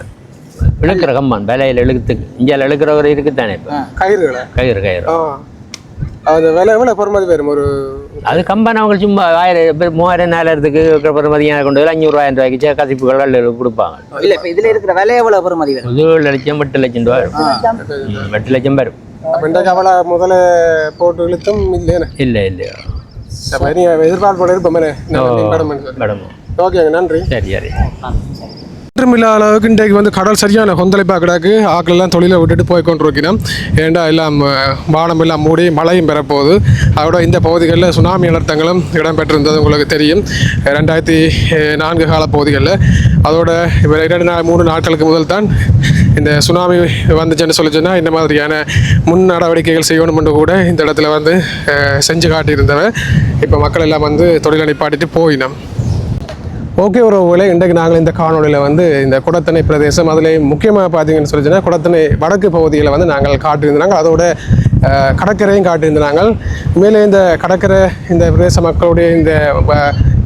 இழுக்கிற கம்பான் வேலையில் இழுத்துக்கு இந்தியாவில் இழுக்கிறவர் இருக்குத்தானே. இப்போ கயிறு அது விலை எவ்வளோ பொறுமதி வரும்? ஒரு அது கம்பான் அவங்க சும்மா 1000 3000 4000க்கு பொறுமதியாக கொண்டு வந்து 500 1000 ரூபாய்க்கு கசிப்புகள் கல்லு கொடுப்பாங்க. இல்லை, இப்போ இதில் இருக்கிற விலை எவ்வளோ பொறுமதி வரும்? 7 லட்சம் 8 லட்சம் ரூபா வரும். 8 லட்சம் வரும். அவ்வளோ முதல்ல போட்டு இழுத்தும் இல்லையா? இல்லை இல்லையா, எதிர்பார்ப்போட இருப்போம். ஓகேங்க, நன்றி. சரி சரி. இல்லாத அளவுக்கு இன்றைக்கு வந்து கடல் சரியான கொந்தளிப்பாக கிடக்கு. ஆக்களெல்லாம் தொழிலை விட்டுட்டு போய் கொண்டிருக்கிறோம். ஏண்டா எல்லாம் வானம் எல்லாம் மூடி மழையும் பெறப்போகுது. அதோட இந்த பகுதிகளில் சுனாமி அனர்த்தங்களும் இடம்பெற்றிருந்தது உங்களுக்கு தெரியும் 2004 கால பகுதிகளில். அதோட இப்போ 2-3 நாட்களுக்கு முதல் தான் இந்த சுனாமி வந்துச்சுன்னு சொல்லிச்சுன்னா இந்த மாதிரியான முன் நடவடிக்கைகள் செய்யணும் என்று கூட இந்த இடத்துல வந்து செஞ்சு காட்டியிருந்தவன். இப்போ மக்கள் எல்லாம் வந்து தொழிலை நிப்பாட்டிட்டு போயினோம். ஓகே உறவுகளே, இன்றைக்கு நாங்கள் இந்த காணொலியில் வந்து இந்த குடத்தனை பிரதேசம் அதில் முக்கியமாக பார்த்தீங்கன்னு சொல்லிச்சுன்னா குடத்தனை வடக்கு பகுதியில் வந்து நாங்கள் காட்டியிருந்தாங்க. அதோட கடற்கரையும் காட்டியிருந்தாங்க. மேலே இந்த கடற்கரை இந்த பிரதேச மக்களுடைய இந்த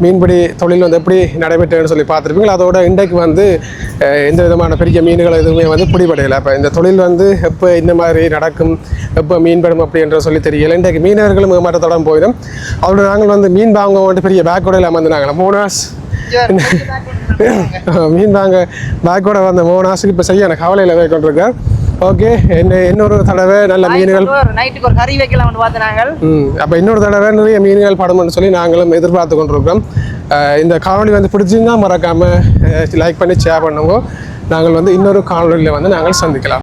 மீன்பிடி தொழில் வந்து எப்படி நடைபெற்றதுன்னு சொல்லி பார்த்துருப்பீங்களா. அதோட இன்றைக்கு வந்து எந்த விதமான பெரிய மீன்கள் எதுவுமே வந்து பிடிபடையலை. அப்போ இந்த தொழில் வந்து எப்போ இந்த மாதிரி நடக்கும், எப்போ மீன்படும் அப்படின்ற சொல்லி தெரியலை. இன்றைக்கு மீனவர்களும் ஏமாற்றத்தோட போயிடும். அதோட நாங்கள் வந்து மீன் வாங்க வந்துட்டு பெரிய பேக்கோடையில் அமர்ந்துனாங்களா மோனாஸ் மீன் வாங்க பேக்கோட வந்த மோனாஸுக்கு இப்போ சரியான கவலையில் போய் கொண்டிருக்கார். ஓகே, இன்னொரு தடவை நல்ல மீன்கள் நைட்டுக்கு ஒரு கறி வைக்கலாம்னு பார்த்து நாங்கள். அப்போ இன்னொரு தடவை நிறைய மீன்கள் படம்னு சொல்லி நாங்களும் எதிர்பார்த்து கொண்டிருக்கிறோம். இந்த காணொலி வந்து பிடிச்சிருந்தா மறக்காமல் லைக் பண்ணி ஷேர் பண்ணுங்க. நாங்கள் வந்து இன்னொரு காணொலியில் வந்து நாங்கள் சந்திக்கலாம்.